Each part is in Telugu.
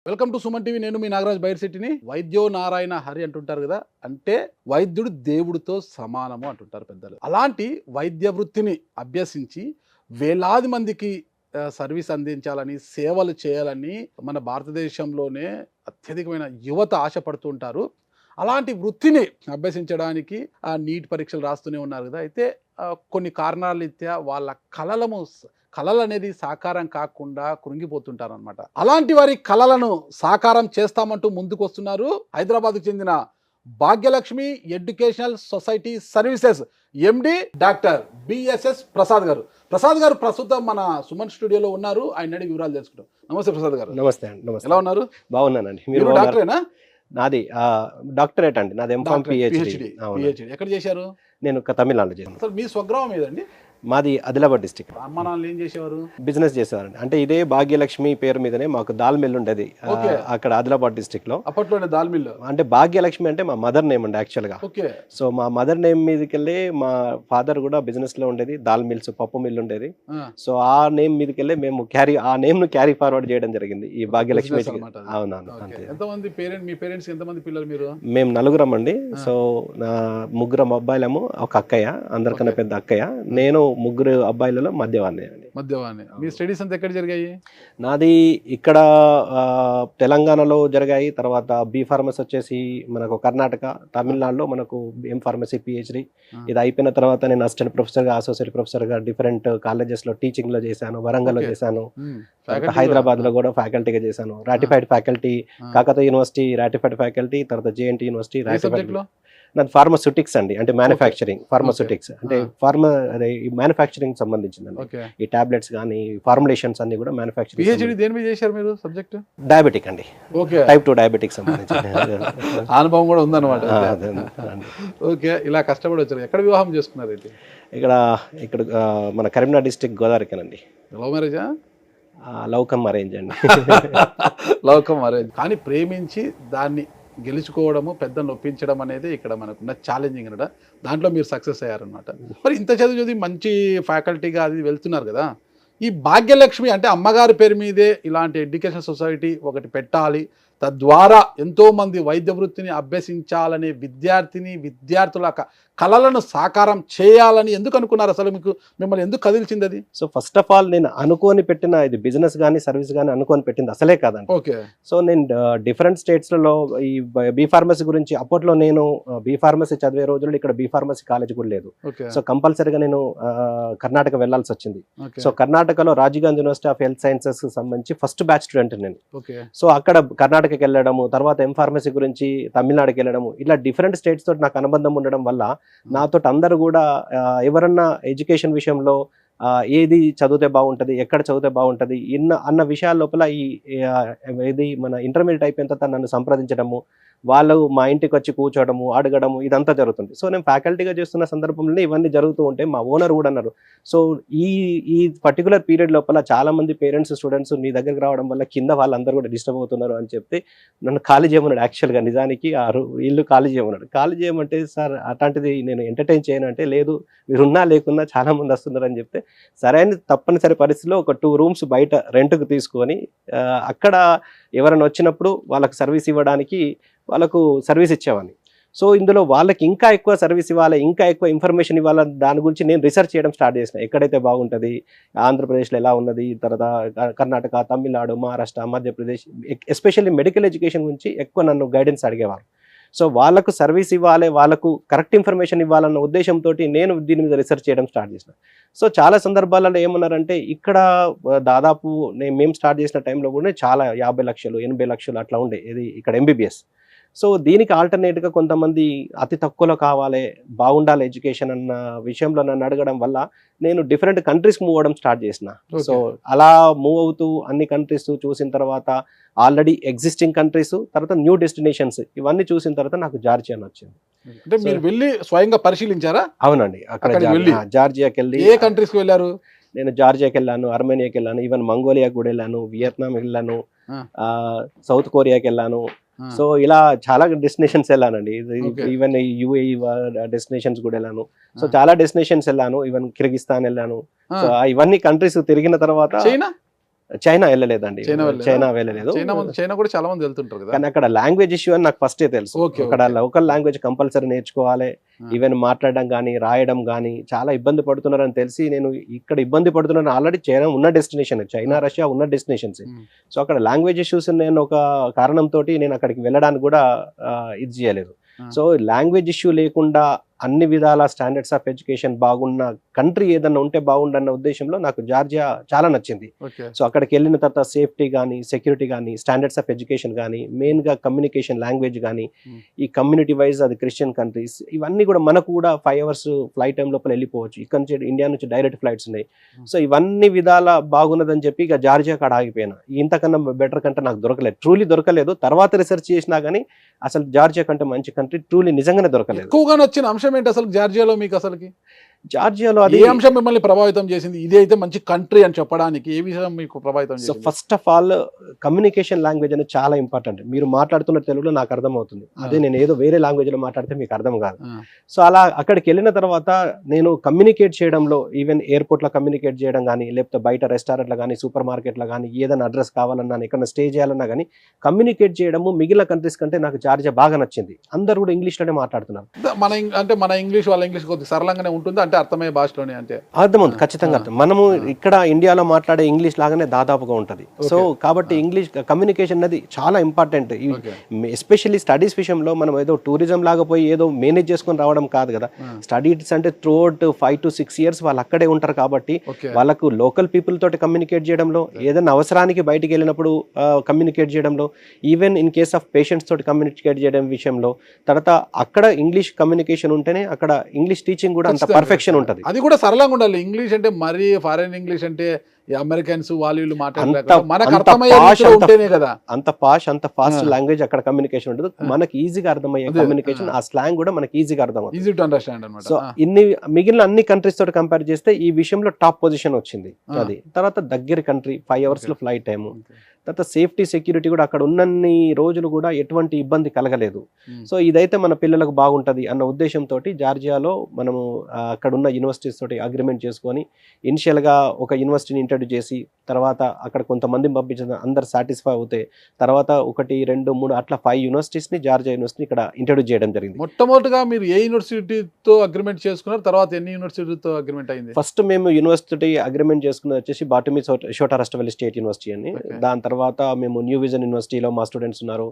Welcome to Suman TV. నేను మీ నాగరాజ్ బైర్సిటీని. వైద్యో నారాయణ హరి అంటుంటారు కదా, అంటే వైద్యుడు దేవుడితో సమానము అంటుంటారు పెద్దలు. అలాంటి వైద్య వృత్తిని అభ్యసించి వేలాది మందికి సర్వీస్ అందించాలని, సేవలు చేయాలని మన భారతదేశంలోనే అత్యధికమైన యువత ఆశపడుతూ ఉంటారు. అలాంటి వృత్తిని అభ్యసించడానికి నీట్ పరీక్షలు రాస్తూనే ఉన్నారు కదా. అయితే కొన్ని కారణాల రీత్యా వాళ్ళ కళలు అనేది సాకారం కాకుండా కృంగిపోతుంటారు అనమాట. అలాంటి వారి కళలను సాకారం చేస్తామంటూ ముందుకు వస్తున్నారు హైదరాబాద్కు చెందిన Bhagyalakshmi educational society services MD doctor BSS Prasad గారు. ప్రసాద్ గారు ప్రస్తుతం మన సుమన్ స్టూడియోలో ఉన్నారు. ఆయన అడిగి వివరాలు తెలుసుకుంటాం. నమస్తే ప్రసాద్ గారు. నమస్తే అండి. నమస్తే. ఎలా ఉన్నారు? బాగున్నానండి. మీరు డాక్టరేనా? నాది డాక్టరేట్ అండి. నాది ఎంఫామ్ పిహెచ్డి. ఎక్కడ చేశారు? నేను తమిళనాడు చేశాను. అసలు మీ స్వగ్రామం ఏదండి? మాది ఆదిలాబాద్ డిస్టిక్. అమ్మ నాన్నలు ఏం చేసేవారు? బిజినెస్ చేసేవారండి. అంటే ఇదే భాగ్యలక్ష్మి పేరు మీదనే మాకు దాల్ మిల్ ఉండేది అక్కడ ఆదిలాబాద్ డిస్టిక్ లో. అప్పట్లోనే దాల్ మిల్. అంటే భాగ్యలక్ష్మి అంటే మా మదర్ నేమ్ అండి యాక్చువల్ గా. సో మా మదర్ నేమ్ మీదకి వెళ్ళి మా ఫాదర్ కూడా బిజినెస్ లో ఉండేది. దాల్ మిల్స్, పప్పు మిల్ ఉండేది. సో ఆ నేమ్ మీదకి వెళ్ళి మేము ఆ నేమ్ ను క్యారీ ఫార్వర్డ్ చేయడం జరిగింది ఈ భాగ్యలక్ష్మి. అవునవును. ఎంతమంది మీ పేరెంట్స్ ఎంతమంది పిల్లలు మీరు? మేము నలుగురం అండి. సో ముగ్గురం అబ్బాయిలము, ఒక అక్కయ్య, అందరికన్నా పెద్ద అక్కయ్య. నేను ముగ్గురు అబ్బాయిలలో మధ్యవాణ్ణి అండి. మీ స్టడీస్ అంతా ఎక్కడ జరిగాయి? నాది ఇక్కడ తెలంగాణలో జరిగాయి. తర్వాత బి ఫార్మసీ వచ్చేసి మనకు కర్ణాటక, తమిళనాడులో మనకు ఎం ఫార్మసీ పిహెచ్డి. ఇది అయిపోయిన తర్వాత నేను అసిస్టెంట్ ప్రొఫెసర్గా, అసోసియేట్ ప్రొఫెసర్గా డిఫరెంట్ కాలేజెస్లో టీచింగ్లో చేశాను. వరంగల్లో చేశాను, హైదరాబాద్లో కూడా ఫ్యాకల్టీగా చేశాను. Ratified faculty Kakatiya university ratified faculty, తర్వాత జేఎన్టీ యూనివర్సిటీ రాటిఫైడ్. నాది ఫార్మాస్యూటిక్స్ అండి, అంటే మ్యానుఫ్యాక్చరింగ్. ఫార్మాస్యూటిక్స్ అంటే అదే మ్యానుఫ్యాక్చరింగ్ సంబంధించిందండి. ఈ టాబ్లెట్స్ కానీ ఫార్ములేషన్స్ అన్ని కూడా మ్యానుఫ్యాక్చరింగ్. పిహెచ్డి దేని మీద చేశారు మీరు? సబ్జెక్ట్ డయాబెటిక్ అండి. టైప్ 2 డయాబెటిక్ సంబంధించింది. అనుభవం కూడా ఉందన్నమాట. ఓకే, ఇలా కష్టపడి వచ్చారు. ఎక్కడ వివాహం చేసుకున్నారు? ఇక్కడ మన కరీంనగర్ డిస్ట్రిక్ట్ గోదావరికేనండి. లవ్ మ్యారేజా? లవ్ కమ్ అరేంజ్ అండి. Love come arrange. కానీ ప్రేమించి దాన్ని గెలుచుకోవడము, పెద్దను ఒప్పించడం అనేది ఇక్కడ మనకున్న ఛాలెంజింగ్ అనమాట. దాంట్లో మీరు సక్సెస్ అయ్యారనమాట. మరి ఇంత చదివి మంచి ఫ్యాకల్టీగా అది వెళ్తున్నారు కదా. ఈ భాగ్యలక్ష్మి అంటే అమ్మగారి పేరు మీదే ఇలాంటి ఎడ్యుకేషన్ సొసైటీ ఒకటి పెట్టాలి, తద్వారా ఎంతోమంది వైద్య వృత్తిని అభ్యసించాలనే విద్యార్థుల కళలను సాకారం చేయాలని ఎందుకు అనుకున్నారు? అసలు మిమ్మల్ని ఎందుకు కదిల్చింది అది? సో ఫస్ట్ ఆఫ్ ఆల్ నేను అనుకోని పెట్టిన ఇది బిజినెస్ కానీ సర్వీస్ కానీ అనుకోని పెట్టింది అసలే కాదండి. ఓకే. సో నేను డిఫరెంట్ స్టేట్స్లలో ఈ బీ ఫార్మసీ గురించి, అప్పట్లో నేను బీ ఫార్మసీ చదివే రోజుల్లో ఇక్కడ బీ ఫార్మసీ కాలేజ్ కూడా లేదు. సో కంపల్సరీగా నేను కర్ణాటక వెళ్లాల్సి వచ్చింది. సో కర్ణాటకలో Rajiv Gandhi university of health sciences సంబంధించి ఫస్ట్ బ్యాచ్ స్టూడెంట్ నేను. సో అక్కడ కర్ణాటకకి వెళ్ళడము, తర్వాత ఎం ఫార్మసీ గురించి తమిళనాడుకి వెళ్ళడము, ఇలా డిఫరెంట్ స్టేట్స్ తోటి నాకు అనుబంధం ఉండడం వల్ల నాతో అందరూ కూడా ఎవరన్నా ఎడ్యుకేషన్ విషయంలో ఏది చదివితే బాగుంటుంది, ఎక్కడ చదివితే బాగుంటుంది అన్న విషయాల లోపల ఇది మన ఇంటర్మీడియట్ అయిపోయిన తర్వాత నన్ను సంప్రదించడము, వాళ్ళు మా ఇంటికి వచ్చి కూర్చోవడము, అడగడము, ఇదంతా జరుగుతుంది. సో నేను ఫ్యాకల్టీగా చేస్తున్న సందర్భంలో ఇవన్నీ జరుగుతూ ఉంటే మా ఓనర్ కూడా అన్నారు, సో ఈ పర్టికులర్ పీరియడ్ లోపల చాలా మంది పేరెంట్స్, స్టూడెంట్స్ నీ దగ్గరికి రావడం వల్ల కింద వాళ్ళందరూ కూడా డిస్టర్బ్ అవుతున్నారు అని చెప్తే నన్ను ఖాళీ చేయమన్నాడు. యాక్చువల్గా నిజానికి ఇల్లు ఖాళీ చేయమన్నాడు. ఖాళీ చేయమంటే సార్ అట్లాంటిది నేను ఎంటర్టైన్ చేయను అంటే, లేదు మీరున్నా లేకున్నా చాలా మంది వస్తున్నారు అని చెప్తే, సరైన తప్పనిసరి పరిస్థితిలో ఒక 2 రూమ్స్ బయట రెంట్కు తీసుకొని అక్కడ ఎవరైనా వచ్చినప్పుడు వాళ్ళకి సర్వీస్ ఇవ్వడానికి వాళ్ళకు సర్వీస్ ఇచ్చేవాడిని. సో ఇందులో వాళ్ళకి ఇంకా ఎక్కువ సర్వీస్ ఇవ్వాలి, ఇంకా ఎక్కువ ఇన్ఫర్మేషన్ ఇవ్వాలి, దాని గురించి నేను రీసెర్చ్ చేయడం స్టార్ట్ చేసిన. ఎక్కడైతే బాగుంటుంది, ఆంధ్రప్రదేశ్లో ఎలా ఉన్నది, తర్వాత Karnataka, Tamil Nadu, Maharashtra, Madhya Pradesh, especially medical education గురించి ఎక్కువ నన్ను గైడెన్స్ అడిగేవారు. సో వాళ్ళకు సర్వీస్ ఇవ్వాలి, వాళ్ళకు కరెక్ట్ ఇన్ఫర్మేషన్ ఇవ్వాలన్న ఉద్దేశంతో నేను దీని మీద రీసెర్చ్ చేయడం స్టార్ట్ చేసిన. సో చాలా సందర్భాలలో ఏమన్నారంటే, ఇక్కడ దాదాపు మేము స్టార్ట్ చేసిన టైంలో కూడా చాలా 50 లక్షలు 80 లక్షలు అట్లా ఉండే ఇది ఇక్కడ ఎంబీబీఎస్. సో దీనికి ఆల్టర్నేట్గా కొంతమంది అతి తక్కువలో కావాలి, బాగుండాలి ఎడ్యుకేషన్ అన్న విషయంలో నన్ను అడగడం వల్ల నేను డిఫరెంట్ కంట్రీస్ మూవ్ అవ్వడం స్టార్ట్ చేసిన. సో అలా మూవ్ అవుతూ అన్ని కంట్రీస్ చూసిన తర్వాత, ఆల్రెడీ ఎగ్జిస్టింగ్ కంట్రీస్, తర్వాత న్యూ డెస్టినేషన్స్, ఇవన్నీ చూసిన తర్వాత నాకు జార్జియా వచ్చింది. అంటే మీరు వెళ్ళి స్వయంగా పరిశీలించారా? అవునండి, అక్కడ జార్జియాకి వెళ్ళి. ఏ కంట్రీస్కి వెళ్ళారు? నేను జార్జియాకి వెళ్ళాను, అర్మేనియాకి వెళ్ళాను, ఈవెన్ మంగోలియాకి కూడా వెళ్ళాను, వియత్నాం వెళ్ళాను, సౌత్ కొరియాకి వెళ్ళాను. సో ఇలా చాలా డెస్టినేషన్స్ వెళ్ళానండి. ఈవెన్ యూఏఈ డెస్టినేషన్స్ కూడా వెళ్ళాను. సో చాలా డెస్టినేషన్స్ వెళ్ళాను, ఈవెన్ కిర్గిస్తాన్ వెళ్ళాను. సో ఇవన్నీ కంట్రీస్ తిరిగిన తర్వాత చైనా వెళ్ళలేదండి, చైనా వెళ్ళలేదా? చైనా వెళ్ళలేదు. చైనా కూడా చాలా మంది వెళ్తుంటారు కదా. కానీ అక్కడ లాంగ్వేజ్ ఇష్యూ అని నాకు ఫస్టే తెలుసు. Okay, అక్కడ okay. లోకల్ లాంగ్వేజ్ కంపల్సరీ నేర్చుకోవాలి, ఈవెన్ మాట్లాడడం కానీ రాయడం కానీ చాలా ఇబ్బంది పడుతున్నారని తెలిసి నేను ఇక్కడ ఇబ్బంది పడుతున్నాను. ఆల్రెడీ చైనా ఉన్న డెస్టినేషన్, చైనా రష్యా ఉన్న డెస్టినేషన్స్. సో అక్కడ లాంగ్వేజ్ ఇష్యూస్ నేను ఒక కారణంతో నేను అక్కడికి వెళ్ళడానికి కూడా ఇది చేయలేదు. సో లాంగ్వేజ్ ఇష్యూ లేకుండా అన్ని విధాల స్టాండర్డ్స్ ఆఫ్ ఎడ్యుకేషన్ బాగున్న కంట్రీ ఏదన్నా ఉంటే బాగుండన్న ఉద్దేశంలో నాకు జార్జియా చాలా నచ్చింది. సో అక్కడికి వెళ్ళిన తర్వాత సేఫ్టీ కానీ సెక్యూరిటీ కానీ స్టాండర్డ్స్ ఆఫ్ ఎడ్యుకేషన్ కానీ మెయిన్గా కమ్యూనికేషన్ లాంగ్వేజ్ కానీ ఈ కమ్యూనిటీ వైజ్ అది క్రిస్టియన్ కంట్రీస్ ఇవన్నీ కూడా మనకు కూడా 5 hours ఫ్లైట్ టైం లోపల వెళ్ళిపోవచ్చు. ఇక్కడ నుంచి ఇండియా నుంచి డైరెక్ట్ ఫ్లైట్స్ ఉన్నాయి. సో ఇవన్నీ విధాల బాగున్నదని చెప్పి ఇక జార్జియా కాడ ఆగిపోయినా. ఇంతకన్నా బెటర్ కంటే నాకు దొరకలేదు, ట్రూలీ దొరకలేదు. తర్వాత రీసెర్చ్ చేసినా కానీ అసలు జార్జియా కంటే మంచి కంట్రీ ట్రూలీ నిజంగానే దొరకలేదు. ఎక్కువగా నచ్చిన అంశం ఏంటి అసలు జార్జియాలో మీకు? అసలుకి జార్జియాలో అది ఏ అంశం మిమ్మల్ని ప్రభావితం చేసింది? ఇది అయితే మంచి కంట్రీ అని చెప్పడానికి ఏ విషయం మీకు ప్రభావితం సో చేసింది? First of all communication language అనేది చాలా ఇంపార్టెంట్. మీరు మాట్లాడుతున్న తెలుగులో నాకు అర్థమవుతుంది, అదే నేను ఏదో వేరే లాంగ్వేజ్ లో మాట్లాడితే మీకు అర్థం కాదు. సో అలా అక్కడికి వెళ్ళిన తర్వాత నేను కమ్యూనికేట్ చేయడంలో, ఈవెన్ ఎయిర్పోర్ట్ లో కమ్యూనికేట్ చేయడం కానీ, లేకపోతే బయట రెస్టారెంట్లో కానీ, సూపర్ మార్కెట్లో కానీ, ఏదైనా అడ్రస్ కావాలన్నా, ఎక్కడైనా స్టే చేయాలన్నా కానీ కమ్యూనికేట్ చేయడము మిగిలిన కంట్రీస్ కంటే నాకు జార్జియా బాగా నచ్చింది. అందరూ కూడా ఇంగ్లీష్ లోనే మాట్లాడుతున్నారు. మన ఇంగ్లీష్ వాళ్ళ ఇంగ్లీష్ కొద్దిగా సరళంగానే ఉంటుంది, అంటే అర్థమయ్యే భాషలోనే, అంటే అర్థమవుతుంది ఖచ్చితంగా అర్థం. మనము ఇక్కడ ఇండియాలో మాట్లాడే ఇంగ్లీష్ లాగానే దాదాపుగా ఉంటుంది. సో కాబట్టి ఇంగ్లీష్ కమ్యూనికేషన్ అనేది చాలా ఇంపార్టెంట్. ఎస్పెషల్లీ స్టడీస్ విషయంలో మనం ఏదో టూరిజం లాగా పోయి ఏదో మేనేజ్ చేసుకొని రావడం కాదు కదా. స్టడీస్ అంటే త్రూఅవుట్ 5 to 6 years వాళ్ళు అక్కడే ఉంటారు కాబట్టి వాళ్ళకు లోకల్ పీపుల్ తోటి కమ్యూనికేట్ చేయడంలో, ఏదైనా అవసరానికి బయటికి వెళ్ళినప్పుడు కమ్యూనికేట్ చేయడంలో, even in case of patients తోటి కమ్యూనికేట్ చేయడం విషయంలో, తర్వాత అక్కడ ఇంగ్లీష్ కమ్యూనికేషన్ ఉంటేనే అక్కడ ఇంగ్లీష్ టీచింగ్ కూడా అంత పర్ఫెక్షన్ ఉంటుంది. అది కూడా సరళంగా ఉండాలి. ఇంగ్లీష్ అంటే మరీ ఫారెన్ ఇంగ్లీష్ అంటే అమెరికన్స్ వాళ్ళు మాట్లాడలేక మనకు అర్థమయ్యే ఉంటేనే కదా. అంత పాష్ అంత ఫాస్ట్ లాంగ్వేజ్ అక్కడ కమ్యూనికేషన్ ఉంటుంది. మనకి ఈజీగా అర్థమయ్యే కమ్యూనికేషన్, ఆ స్లాంగ్ కూడా మనకి ఈజీగా అర్థం అవుతుంది. ఈజీ టు అండర్స్టాండ్ అన్నమాట. సో మిగిలిన అన్ని కంట్రీస్ తోటి కంపేర్ చేస్తే ఈ విషయంలో టాప్ పొజిషన్ వచ్చింది. అది తర్వాత దగ్గర కంట్రీ, 5 hours లో ఫ్లైట్ టైము, తర్వాత సేఫ్టీ సెక్యూరిటీ కూడా అక్కడ ఉన్నన్ని రోజులు కూడా ఎటువంటి ఇబ్బంది కలగలేదు. సో ఇదైతే మన పిల్లలకు బాగుంటుంది అన్న ఉద్దేశంతో జార్జియాలో మనము అక్కడ ఉన్న యూనివర్సిటీస్ తోటి అగ్రిమెంట్ చేసుకొని ఇనిషియల్గా ఒక యూనివర్సిటీని ఇంట్రడ్యూస్ చేసి, తర్వాత అక్కడ కొంతమందిని పంపించిన అందరు సాటిస్ఫై అవుతే, తర్వాత 1, 2, 3 అట్లా 5 యూనివర్సిటీస్ని జార్జియా యూనివర్సిటీ ఇక్కడ ఇంట్రడ్యూస్ చేయడం జరిగింది. మొట్టమొదటిగా మీరు ఏ యూనివర్సిటీతో అగ్రిమెంట్ చేసుకున్నారు? తర్వాత ఎన్ని యూనివర్సిటీతో అగ్రిమెంట్ అయింది? ఫస్ట్ మేము యూనివర్సిటీ అగ్రిమెంట్ చేసుకున్నది వచ్చేసి బాటమీ షోటా రస్టవెల్లీ స్టేట్ యూనివర్సిటీ అని. దాని తర్వాత మేము న్యూ విజన్ యూనివర్సిటీలో మా స్టూడెంట్స్ ఉన్నారు.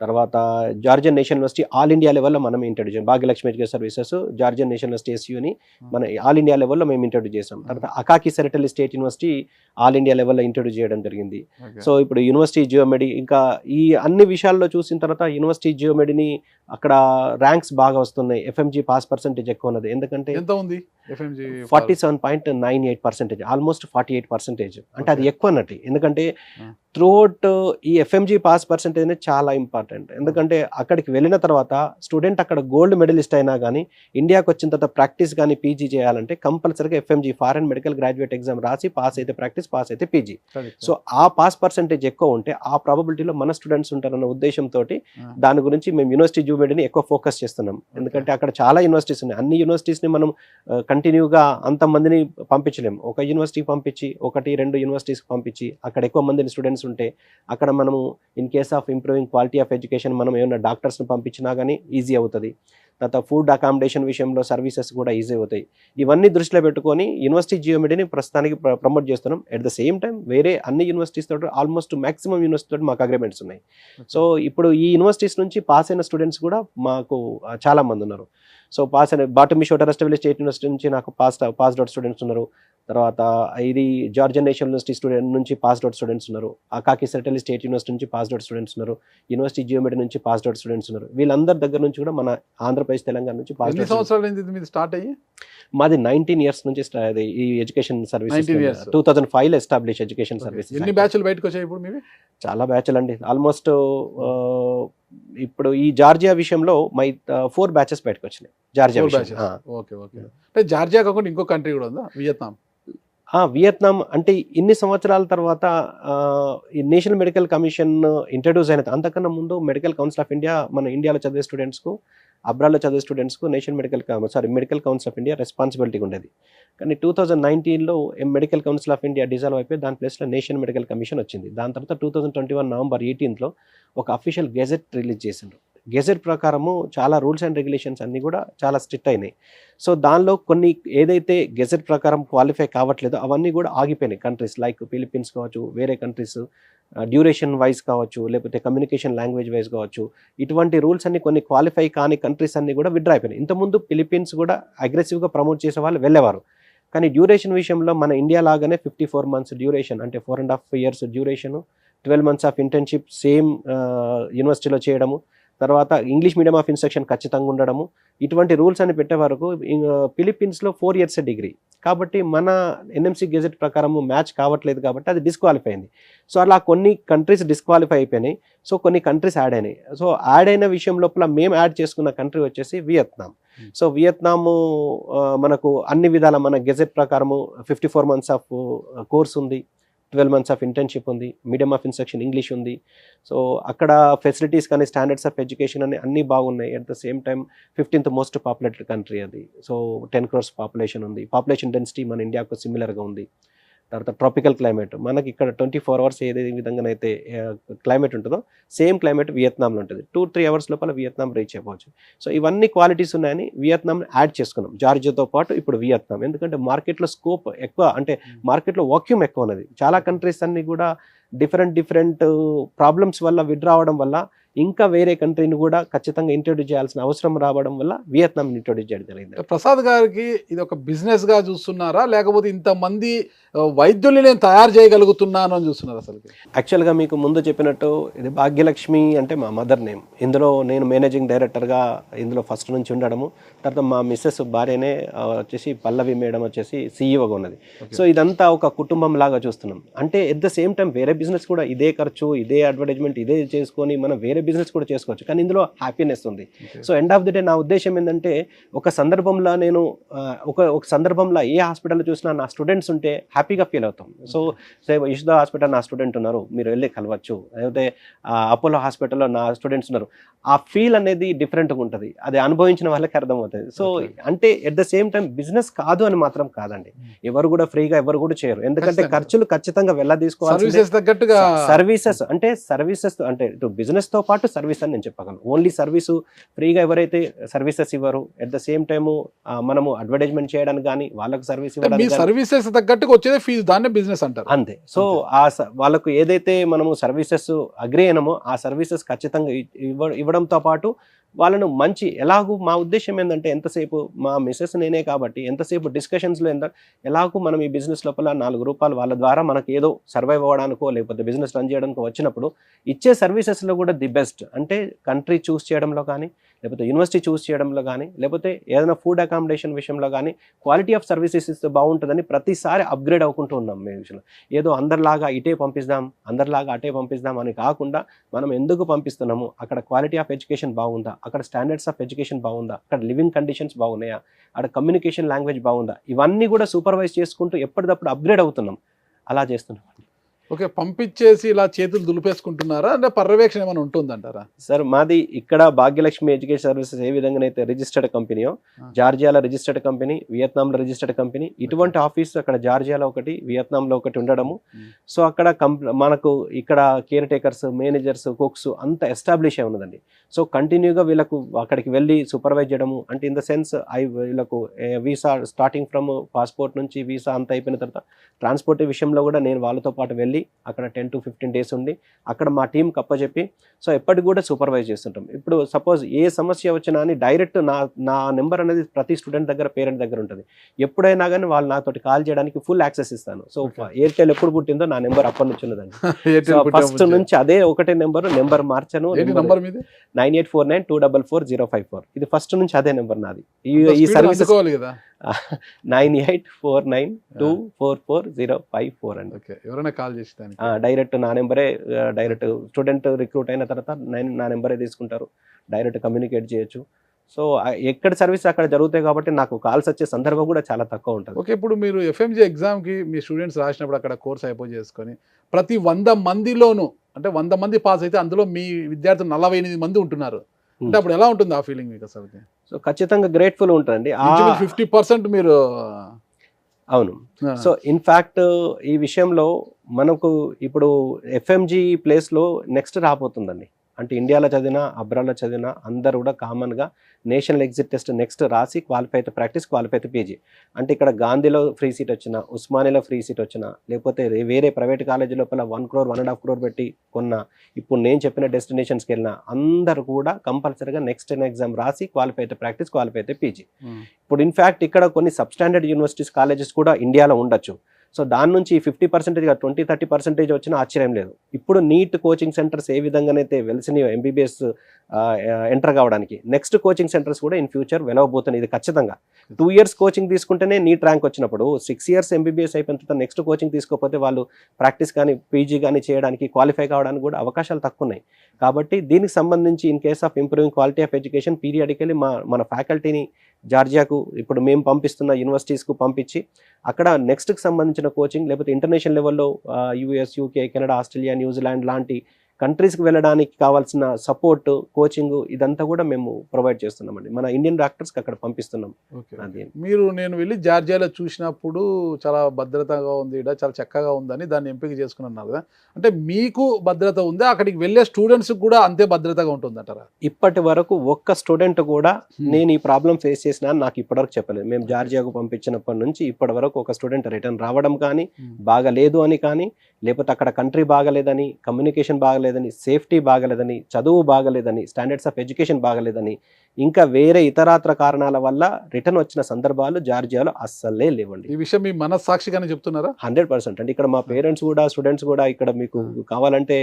తర్వాత Georgian National University all India లెవెల్లో మనం ఇంట్రడ్యూస్ చేసాం. Bhagyalakshmi education services Georgian National University ఎస్యూని మన ఆల్ ఇండియా లెవెల్లో మేము ఇంట్రడ్యూస్ చేసాం. తర్వాత Akaki Tsereteli state university all India లెవెల్లో ఇంట్రడ్యూస్ చేయడం జరిగింది. సో ఇప్పుడు యూనివర్సిటీ జియోమెడి, ఇంకా ఈ అన్ని విషయాల్లో చూసిన తర్వాత యూనివర్సిటీ జియోమెడిని అక్కడ ర్యాంక్స్ బాగా వస్తున్నాయి. ఎఫ్ఎంజీ పాస్ పర్సెంటేజ్ ఎక్కువ ఉన్నది. ఎందుకంటే ఎంత ఉంది ఎఫ్ఎంజీ? 47.98%, ఆల్మోస్ట్ 48%. అంటే అది ఎక్కువ అన్నట్టు. ఎందుకంటే త్రూఅవుట్ ఈ ఎఫ్ఎంజీ పాస్ పర్సెంటేజ్ అనేది చాలా ఇంపార్టెంట్. ఎందుకంటే అక్కడికి వెళ్ళిన తర్వాత స్టూడెంట్ అక్కడ గోల్డ్ మెడలిస్ట్ అయినా కానీ ఇండియాకి వచ్చిన తర్వాత ప్రాక్టీస్ కానీ పీజీ చేయాలంటే కంపల్సరీగా FMG foreign medical graduate exam రాసి పాస్ అయితే ప్రాక్టీస్, పాస్ అయితే పీజీ. సో ఆ పాస్ పర్సెంటేజ్ ఎక్కువ ఉంటే ఆ ప్రాబబిలిటీలో మన స్టూడెంట్స్ ఉంటారన్న ఉద్దేశంతో దాని గురించి మేము యూనివర్సిటీ జూమెడిని ఎక్కువ ఫోకస్ చేస్తున్నాం. ఎందుకంటే అక్కడ చాలా యూనివర్సిటీస్ ఉన్నాయి. అన్ని యూనివర్సిటీస్ని మనం కంటిన్యూగా అంతమందిని పంపించలేము. ఒక యూనివర్సిటీకి పంపించి 1, 2 యూనివర్సిటీస్కి పంపించి అక్కడ ఎక్కువ మందిని స్టూడెంట్స్ ఉంటే అక్కడ మనము in case of improving quality of education మనం ఏమైనా డాక్టర్స్ని పంపించినా కానీ ఈజీ అవుతుంది. తర్వాత ఫుడ్ అకామిడేషన్ విషయంలో సర్వీసెస్ కూడా ఈజీ అవుతాయి. ఇవన్నీ దృష్టిలో పెట్టుకొని యూనివర్సిటీ జియోమెడిని ప్రస్తుతానికి ప్రమోట్ చేస్తున్నాం. ఎట్ ద సేమ్ టైం వేరే అన్ని యూనివర్సిటీస్ తోటి ఆల్మోస్ట్ మాక్సిమం యూనివర్సిటీ తోటి మాకు అగ్రిమెంట్స్ ఉన్నాయి. సో ఇప్పుడు ఈ యూనివర్సిటీస్ నుంచి పాస్ అయిన స్టూడెంట్స్ కూడా మాకు చాలా మంది ఉన్నారు. సో పాస్ అయిన బాటమీ షోటా రస్టవెల్లీ స్టేట్ యూనివర్సిటీ నుంచి నాకు పాస్డ్ అవుట్ స్టూడెంట్స్ ఉన్నారు. తర్వాత ఇది జార్జియన్ నేషనల్ యూనివర్సిటీ స్టూడెంట్ నుంచి పాస్డ్ అవుట్ స్టూడెంట్స్ ఉన్నారు. అకాకి సెరటల్ స్టేట్ యూనివర్సిటీ నుంచి పాస్డ్ అవుట్ స్టూడెంట్స్ ఉన్నారు. యూనివర్సిటీ జియోమెడి నుంచి పాస్డ్ అవుట్ స్టూడెంట్స్ ఉన్నారు. వీళ్ళందరి దగ్గర నుంచి కూడా మన ఆంధ్రప్రదేశ్, తెలంగాణ నుంచి పాస్డ్ అవుట్. సంవత్సరాలు స్టార్ట్ అయ్యి మాది 19 years నుంచి ఈ ఎడ్యుకేషన్ సర్వీసెస్ 2005లో ఎస్టాబ్లిష్ ఎడ్యుకేషన్ సర్వీసెస్. ఎన్ని బ్యాచ్లు బయటకు వచ్చాయి ఇప్పుడు మీవి? చాలా బ్యాచ్లు అండి. ఆల్మోస్ట్ ఇప్పుడు ఈ జార్జియా విషయంలో 4 batches బయటకు వచ్చినాయి. Georgia okay okay. అంటే జార్జియా కాకుండా ఇంకో కంట్రీ కూడా ఉందా? వియత్నాం. వియత్నాం అంటే ఇన్ని సంవత్సరాల తర్వాత ఈ నేషనల్ మెడికల్ కమిషన్ ఇంట్రడ్యూస్ అయినది. అంతకన్నా ముందు మెడికల్ కౌన్సిల్ ఆఫ్ ఇండియా మన ఇండియాలో చదివే స్టూడెంట్స్కు అబ్రాడ్లో చదివే స్టూడెంట్స్కు Medical Council of India responsibility ఉండేది. కానీ 2019లో Medical Council of India dissolve అయిపోయి దాని ప్లేస్లో నేషనల్ మెడికల్ కమిషన్ వచ్చింది. దాని తర్వాత 2021 నవంబర్ 18లో ఒక అఫీషియల్ గెజెట్ రిలీజ్ చేసిండ్రు. గెజెట్ ప్రకారము చాలా రూల్స్ అండ్ రెగ్యులేషన్స్ అన్నీ కూడా చాలా స్ట్రిక్ట్ అయినాయి. సో దానిలో కొన్ని ఏదైతే గెజెట్ ప్రకారం క్వాలిఫై కావట్లేదో అవన్నీ కూడా ఆగిపోయినాయి. కంట్రీస్ లైక్ ఫిలిప్పీన్స్ కావచ్చు, వేరే కంట్రీస్ డ్యూరేషన్ వైజ్ కావచ్చు, లేకపోతే కమ్యూనికేషన్ లాంగ్వేజ్ వైజ్ కావచ్చు, ఇటువంటి రూల్స్ అన్ని కొన్ని క్వాలిఫై కాని కంట్రీస్ అన్ని కూడా విత్డ్రా అయిపోయినాయి. ఇంతకుముందు ఫిలిప్పీన్స్ కూడా అగ్రెసివ్గా ప్రమోట్ చేసే వాళ్ళు వెళ్ళేవారు. కానీ డ్యూరేషన్ విషయంలో మన ఇండియా లాగానే 54 months డ్యూరేషన్, అంటే 4.5 years duration, 12 months of internship same యూనివర్సిటీలో చేయడము, తర్వాత ఇంగ్లీష్ మీడియం ఆఫ్ ఇన్స్ట్రక్షన్ ఖచ్చితంగా ఉండడము, ఇటువంటి రూల్స్ అని పెట్టే వరకు ఫిలిప్పీన్స్లో 4 years డిగ్రీ. కాబట్టి మన ఎన్ఎంసీ గెజెట్ ప్రకారం మ్యాచ్ కావట్లేదు కాబట్టి అది డిస్క్వాలిఫై అయింది. సో అలా కొన్ని కంట్రీస్ డిస్క్వాలిఫై అయిపోయినాయి. సో కొన్ని కంట్రీస్ యాడ్ అయినాయి. సో యాడ్ అయిన విషయం లోపల మేము యాడ్ చేసుకున్న కంట్రీ వచ్చేసి వియత్నాం. సో వియత్నాము మనకు అన్ని విధాల మన గెజెట్ ప్రకారము 54 months ఆఫ్ కోర్స్ ఉంది, 12 months ఆఫ్ ఇంటర్న్షిప్ ఉంది, మీడియం ఆఫ్ ఇన్స్ట్రక్షన్ ఇంగ్లీష్ ఉంది. సో అక్కడ ఫెసిలిటీస్ కానీ స్టాండర్డ్స్ ఆఫ్ ఎడ్యుకేషన్ అని అన్నీ బాగున్నాయి. At the same time 15th most populated country అది. సో 10 crores పాపులేషన్ ఉంది. పాపులేషన్ డెన్సిటీ మన ఇండియాకు సిమిలర్గా ఉంది. తర్వాత ట్రాపికల్ క్లైమేట్, మనకి ఇక్కడ 24 hours ఏదే విధంగానైతే క్లైమేట్ ఉంటుందో సేమ్ క్లైమేట్ వియత్నాంలో ఉంటుంది. 2-3 hours లోపల వియత్నాం రీచ్ అయిపోవచ్చు. సో ఇవన్నీ క్వాలిటీస్ ఉన్నాయని వియత్నాం యాడ్ చేసుకున్నాం. జార్జియాతో పాటు ఇప్పుడు వియత్నాం. ఎందుకంటే మార్కెట్లో స్కోప్ ఎక్కువ, అంటే మార్కెట్లో వాక్యూమ్ ఎక్కువ ఉన్నది. చాలా కంట్రీస్ అన్నీ కూడా డిఫరెంట్ ప్రాబ్లమ్స్ వల్ల విత్డ్రా అవడం వల్ల ఇంకా వేరే కంట్రీని కూడా ఖచ్చితంగా ఇంట్రొడ్యూస్ చేయాల్సిన అవసరం రావడం వల్ల వియత్నాం ఇంట్రొడ్యూస్ చేయడం జరిగింది. ప్రసాద్ గారికి ఇది ఒక బిజినెస్ గా చూస్తున్నారా, లేకపోతే ఇంతమంది వైద్యుల్ని నేను తయారు చేయగలుగుతున్నాను అని చూస్తున్నారు? అసలు యాక్చువల్గా మీకు ముందు చెప్పినట్టు ఇది భాగ్యలక్ష్మి అంటే మా మదర్ నేమ్. ఇందులో నేను మేనేజింగ్ డైరెక్టర్గా ఇందులో ఫస్ట్ నుంచి ఉండడము, తర్వాత మా మిస్సెస్ భార్యనే వచ్చేసి పల్లవి మేడం వచ్చేసి సీఈఓగా ఉన్నది. సో ఇదంతా ఒక కుటుంబం లాగా చూస్తున్నాం. అంటే ఎట్ ద సేమ్ టైం వేరే బిజినెస్ కూడా ఇదే ఖర్చు, ఇదే అడ్వర్టైజ్మెంట్, ఇదే చేసుకొని మనం వేరే బిజినెస్ కూడా చేసుకోవచ్చు. కానీ ఇందులో హ్యాపీనెస్ ఉంది. So end of the day నా ఉద్దేశం ఏంటంటే ఒక సందర్భంలో నేను ఒక సందర్భంలో ఏ హాస్పిటల్లో చూసినా నా స్టూడెంట్స్ ఉంటే హ్యాపీగా ఫీల్ అవుతాం. సో యశోదా హాస్పిటల్ నా స్టూడెంట్ ఉన్నారు, మీరు వెళ్ళి కలవచ్చు. లేకపోతే అపోలో హాస్పిటల్లో నా స్టూడెంట్స్ ఉన్నారు. ఆ ఫీల్ అనేది డిఫరెంట్గా ఉంటుంది. అది అనుభవించిన వాళ్ళకి అర్థమవుతుంది. సో అంటే at the same time business కాదు అని మాత్రం కాదండి. ఎవరు కూడా ఫ్రీగా ఎవరు కూడా చేయరు. ఎందుకంటే ఖర్చులు ఖచ్చితంగా వెళ్ళ తీసుకోవాలి. సర్వీసెస్ అంటే ఇటు బిజినెస్ తో పాటు సర్వీస్ అని నేను చెప్పగలను. ఓన్లీ సర్వీసు ఫ్రీగా ఎవరైతే సర్వీసెస్ ఇవ్వరు, ఎట్ ద సేమ్ టైము మనము అడ్వర్టైజ్మెంట్ చేయడానికి కానీ వాళ్ళకు సర్వీస్ ఇవ్వడానికి సర్వీసెస్ తగ్గట్టుగా వచ్చేదే ఫీజు, దాన్నే బిజినెస్ అంటారు. అంతే. సో వాళ్ళకు ఏదైతే మనము సర్వీసెస్ అగ్రీ అయినామో ఆ సర్వీసెస్ ఖచ్చితంగా ఇవ్వడంతో పాటు వాళ్ళను మంచి ఎలాగూ మా ఉద్దేశం ఏంటంటే ఎంతసేపు మా మిస్సెస్ నేనే కాబట్టి ఎంతసేపు డిస్కషన్స్లో ఎలాగూ మనం ఈ బిజినెస్ లోపల 4 రూపాయలు వాళ్ళ ద్వారా మనకు ఏదో సర్వైవ్ అవ్వడానికో లేకపోతే బిజినెస్ రన్ చేయడానికో వచ్చినప్పుడు ఇచ్చే సర్వీసెస్లో కూడా ది బెస్ట్. అంటే కంట్రీ చూస్ చేయడంలో కానీ, లేకపోతే యూనివర్సిటీ చూస్ చేయడంలో కానీ, లేకపోతే ఏదైనా ఫుడ్ అకామిడేషన్ విషయంలో కానీ క్వాలిటీ ఆఫ్ సర్వీసెస్ ఇస్తే బాగుంటుందని ప్రతిసారి అప్గ్రేడ్ అవ్వకుంటూ ఉన్నాం. మేము విషయంలో ఏదో అందరిలాగా ఇటే పంపిస్తాం, అందరిలాగా అటే పంపిస్తాం అని కాకుండా మనం ఎందుకు పంపిస్తున్నాము, అక్కడ క్వాలిటీ ఆఫ్ ఎడ్యుకేషన్ బాగుందా, అక్కడ స్టాండర్డ్స్ ఆఫ్ ఎడ్యుకేషన్ బాగుందా, అక్కడ లివింగ్ కండిషన్స్ బాగున్నాయా, అక్కడ కమ్యూనికేషన్ లాంగ్వేజ్ బాగుందా, ఇవన్నీ కూడా సూపర్వైజ్ చేసుకుంటూ ఎప్పటికప్పుడు అప్గ్రేడ్ అవుతున్నాం. అలా చేస్తున్నాం. ఓకే, పంపించేసి ఇలా చేతులు దులిపేసుకుంటున్నారా, అంటే పర్యవేక్షణ ఏమైనా ఉంటుందంటారా? సార్ మాది ఇక్కడ భాగ్యలక్ష్మి ఎడ్యుకేషన్ సర్వీసెస్ ఏ విధంగా అయితే రిజిస్టర్డ్ కంపెనీయో, జార్జియాలో రిజిస్టర్డ్ కంపెనీ, వియత్నాంలో రిజిస్టర్డ్ కంపెనీ, ఇటువంటి ఆఫీస్ అక్కడ జార్జియాలో ఒకటి, వియత్నాంలో ఒకటి ఉండడము. సో అక్కడ మనకు ఇక్కడ కేర్ టేకర్స్, మేనేజర్స్, కుక్స్ అంతా ఎస్టాబ్లిష్ అయి ఉన్నదండి. సో కంటిన్యూగా వీళ్ళకు అక్కడికి వెళ్ళి సూపర్వైజ్ చేయడము, అంటే ఇన్ ద సెన్స్ వీళ్ళకు వీసా స్టార్టింగ్ ఫ్రమ్ పాస్పోర్ట్ నుంచి వీసా అంతా అయిపోయిన తర్వాత ట్రాన్స్పోర్ట్ విషయంలో కూడా నేను వాళ్ళతో పాటు వెళ్ళి అక్కడ 10 to 15 days ఉండి అక్కడ మా టీం కప్పచెప్పి సో ఎప్పటికి కూడా సూపర్వైజ్ చేస్తుంటాం. ఇప్పుడు సపోజ్ ఏ సమస్య వచ్చినా అని డైరెక్ట్ నా నెంబర్ అనేది ప్రతి స్టూడెంట్ దగ్గర, పేరెంట్ దగ్గర ఉంటుంది. ఎప్పుడైనా కానీ వాళ్ళు నాతోటి కాల్ చేయడానికి ఫుల్ యాక్సెస్ ఇస్తాను. సో ఎయిర్టెల్ ఎప్పుడు పుట్టిందో నా నెంబర్ అప్పటి నుంచి ఉన్నదండి. ఫస్ట్ నుంచి అదే ఒకటే నెంబర్ మార్చాను. 9849244054. ఇది ఫస్ట్ నుంచి అదే నెంబర్ నాది. ఈ సర్వీస్ 9849244054 అండి. ఎవరైనా కాల్ చేసి డైరెక్ట్ నా నెంబరే, డైరెక్ట్ స్టూడెంట్ రిక్రూట్ అయిన తర్వాత నా నెంబరే తీసుకుంటారు, డైరెక్ట్ కమ్యూనికేట్ చేయొచ్చు. సో ఎక్కడ సర్వీస్ అక్కడ జరుగుతాయి కాబట్టి నాకు కాల్స్ వచ్చే సందర్భం కూడా చాలా తక్కువ ఉంటుంది. ఓకే, ఇప్పుడు మీరు ఎఫ్ఎంజీ ఎగ్జామ్కి మీ స్టూడెంట్స్ రాసినప్పుడు అక్కడ కోర్స్ అయిపోయి చేసుకొని ప్రతి 100 మందిలోనూ, అంటే 100 మంది పాస్ అయితే అందులో మీ విద్యార్థులు 48 మంది ఉంటున్నారు. అంటే అప్పుడు ఎలా ఉంటుంది ఆ ఫీలింగ్ మీకు అసలు? సో ఖచ్చితంగా గ్రేట్ఫుల్ ఉంటుందండి. 50% మీరు అవును. సో ఇన్ఫ్యాక్ట్ ఈ విషయంలో మనకు ఇప్పుడు ఎఫ్ఎంజీ ప్లేస్లో నెక్స్ట్ రాబోతుందండి. అంటే ఇండియాలో చదివినా అబ్రాడ్లో చదివినా అందరూ కూడా కామన్గా నేషనల్ ఎగ్జిట్ టెస్ట్ నెక్స్ట్ రాసి క్వాలిఫై అయితే ప్రాక్టీస్, క్వాలిఫై అయితే పీజీ. అంటే ఇక్కడ గాంధీలో ఫ్రీ సీట్ వచ్చినా, ఉస్మానియాలో ఫ్రీ సీట్ వచ్చినా, లేకపోతే వేరే ప్రైవేట్ కాలేజీ లోపల 1 crore 1.5 crore పెట్టి కొన్నా, ఇప్పుడు నేను చెప్పిన డెస్టినేషన్స్కి వెళ్ళినా అందరూ కూడా కంపల్సరీగా నెక్స్ట్ ఎగ్జామ్ రాసి క్వాలిఫై అయితే ప్రాక్టీస్, క్వాలిఫై అయితే పీజీ. ఇప్పుడు ఇన్ఫ్యాక్ట్ ఇక్కడ కొన్ని సబ్స్టాండర్డ్ యూనివర్సిటీస్ కాలేజెస్ కూడా ఇండియాలో ఉండొచ్చు. సో దాని నుంచి 50% 20-30% వచ్చినా ఆశ్చర్యం లేదు. ఇప్పుడు నీట్ కోచింగ్ సెంటర్స్ ఏ విధంగానైతే వెలిసినాయో ఎంబీబీఎస్ ఎంటర్ కావడానికి, నెక్స్ట్ కోచింగ్ సెంటర్స్ కూడా ఇన్ ఫ్యూచర్ వెలవబోతున్నాయి. ఇది ఖచ్చితంగా 2 years కోచింగ్ తీసుకుంటేనే నీట్ ర్యాంక్ వచ్చినప్పుడు 6 years ఎంబీబీఎస్ అయిపోయిన తర్వాత నెక్స్ట్ కోచింగ్ తీసుకోకపోతే వాళ్ళు ప్రాక్టీస్ కానీ పీజీ కానీ చేయడానికి, క్వాలిఫై కావడానికి కూడా అవకాశాలు తక్కువ ఉన్నాయి. కాబట్టి దీనికి సంబంధించి in case of improving quality of education periodically మన ఫ్యాకల్టీని జార్జియాకు ఇప్పుడు మేము పంపిస్తున్న యూనివర్సిటీస్కు పంపించి అక్కడ నెక్స్ట్కి సంబంధించిన కోచింగ్, లేకపోతే ఇంటర్నేషనల్ లెవెల్లో US, UK, Canada, Australia, New Zealand లాంటి కంట్రీస్కి వెళ్ళడానికి కావాల్సిన సపోర్ట్, కోచింగ్ ఇదంతా కూడా మేము ప్రొవైడ్ చేస్తున్నామండి. మన ఇండియన్ డాక్టర్స్కి అక్కడ పంపిస్తున్నాం. నేను వెళ్ళి జార్జియాలో చూసినప్పుడు చాలా భద్రతగా ఉంది, చాలా చక్కగా ఉందని దాన్ని ఎంపిక చేసుకున్నారు కదా. అంటే మీకు భద్రత ఉందా, అక్కడికి వెళ్ళే స్టూడెంట్స్ కూడా అంతే భద్రతగా ఉంటుందంటారా? ఇప్పటి వరకు ఒక్క స్టూడెంట్ కూడా నేను ఈ ప్రాబ్లం ఫేస్ చేసిన నాకు ఇప్పటివరకు చెప్పలేదు. మేము జార్జియాకు పంపించినప్పటి నుంచి ఇప్పటి వరకు ఒక స్టూడెంట్ రిటర్న్ రావడం కానీ, బాగలేదు అని కానీ, లేకపోతే అక్కడ కంట్రీ బాగలేదని, కమ్యూనికేషన్ బాగలేదని, సేఫ్టీ బాగలేదని, చదువు బాగలేదని, స్టాండర్డ్స్ ఆఫ్ ఎడ్యుకేషన్ బాగలేదని, ఇంకా వేరే ఇతరాత్ర కారణాల వల్ల రిటర్న్ వచ్చిన సందర్భాలు జార్జియాలో అస్సలే లేవండి. ఈ విషయం మీ మనస్సాక్షిగానే చెప్తున్నారా? 100%. అంటే ఇక్కడ మా పేరెంట్స్ కూడా, స్టూడెంట్స్ కూడా ఇక్కడ మీకు కావాలంటే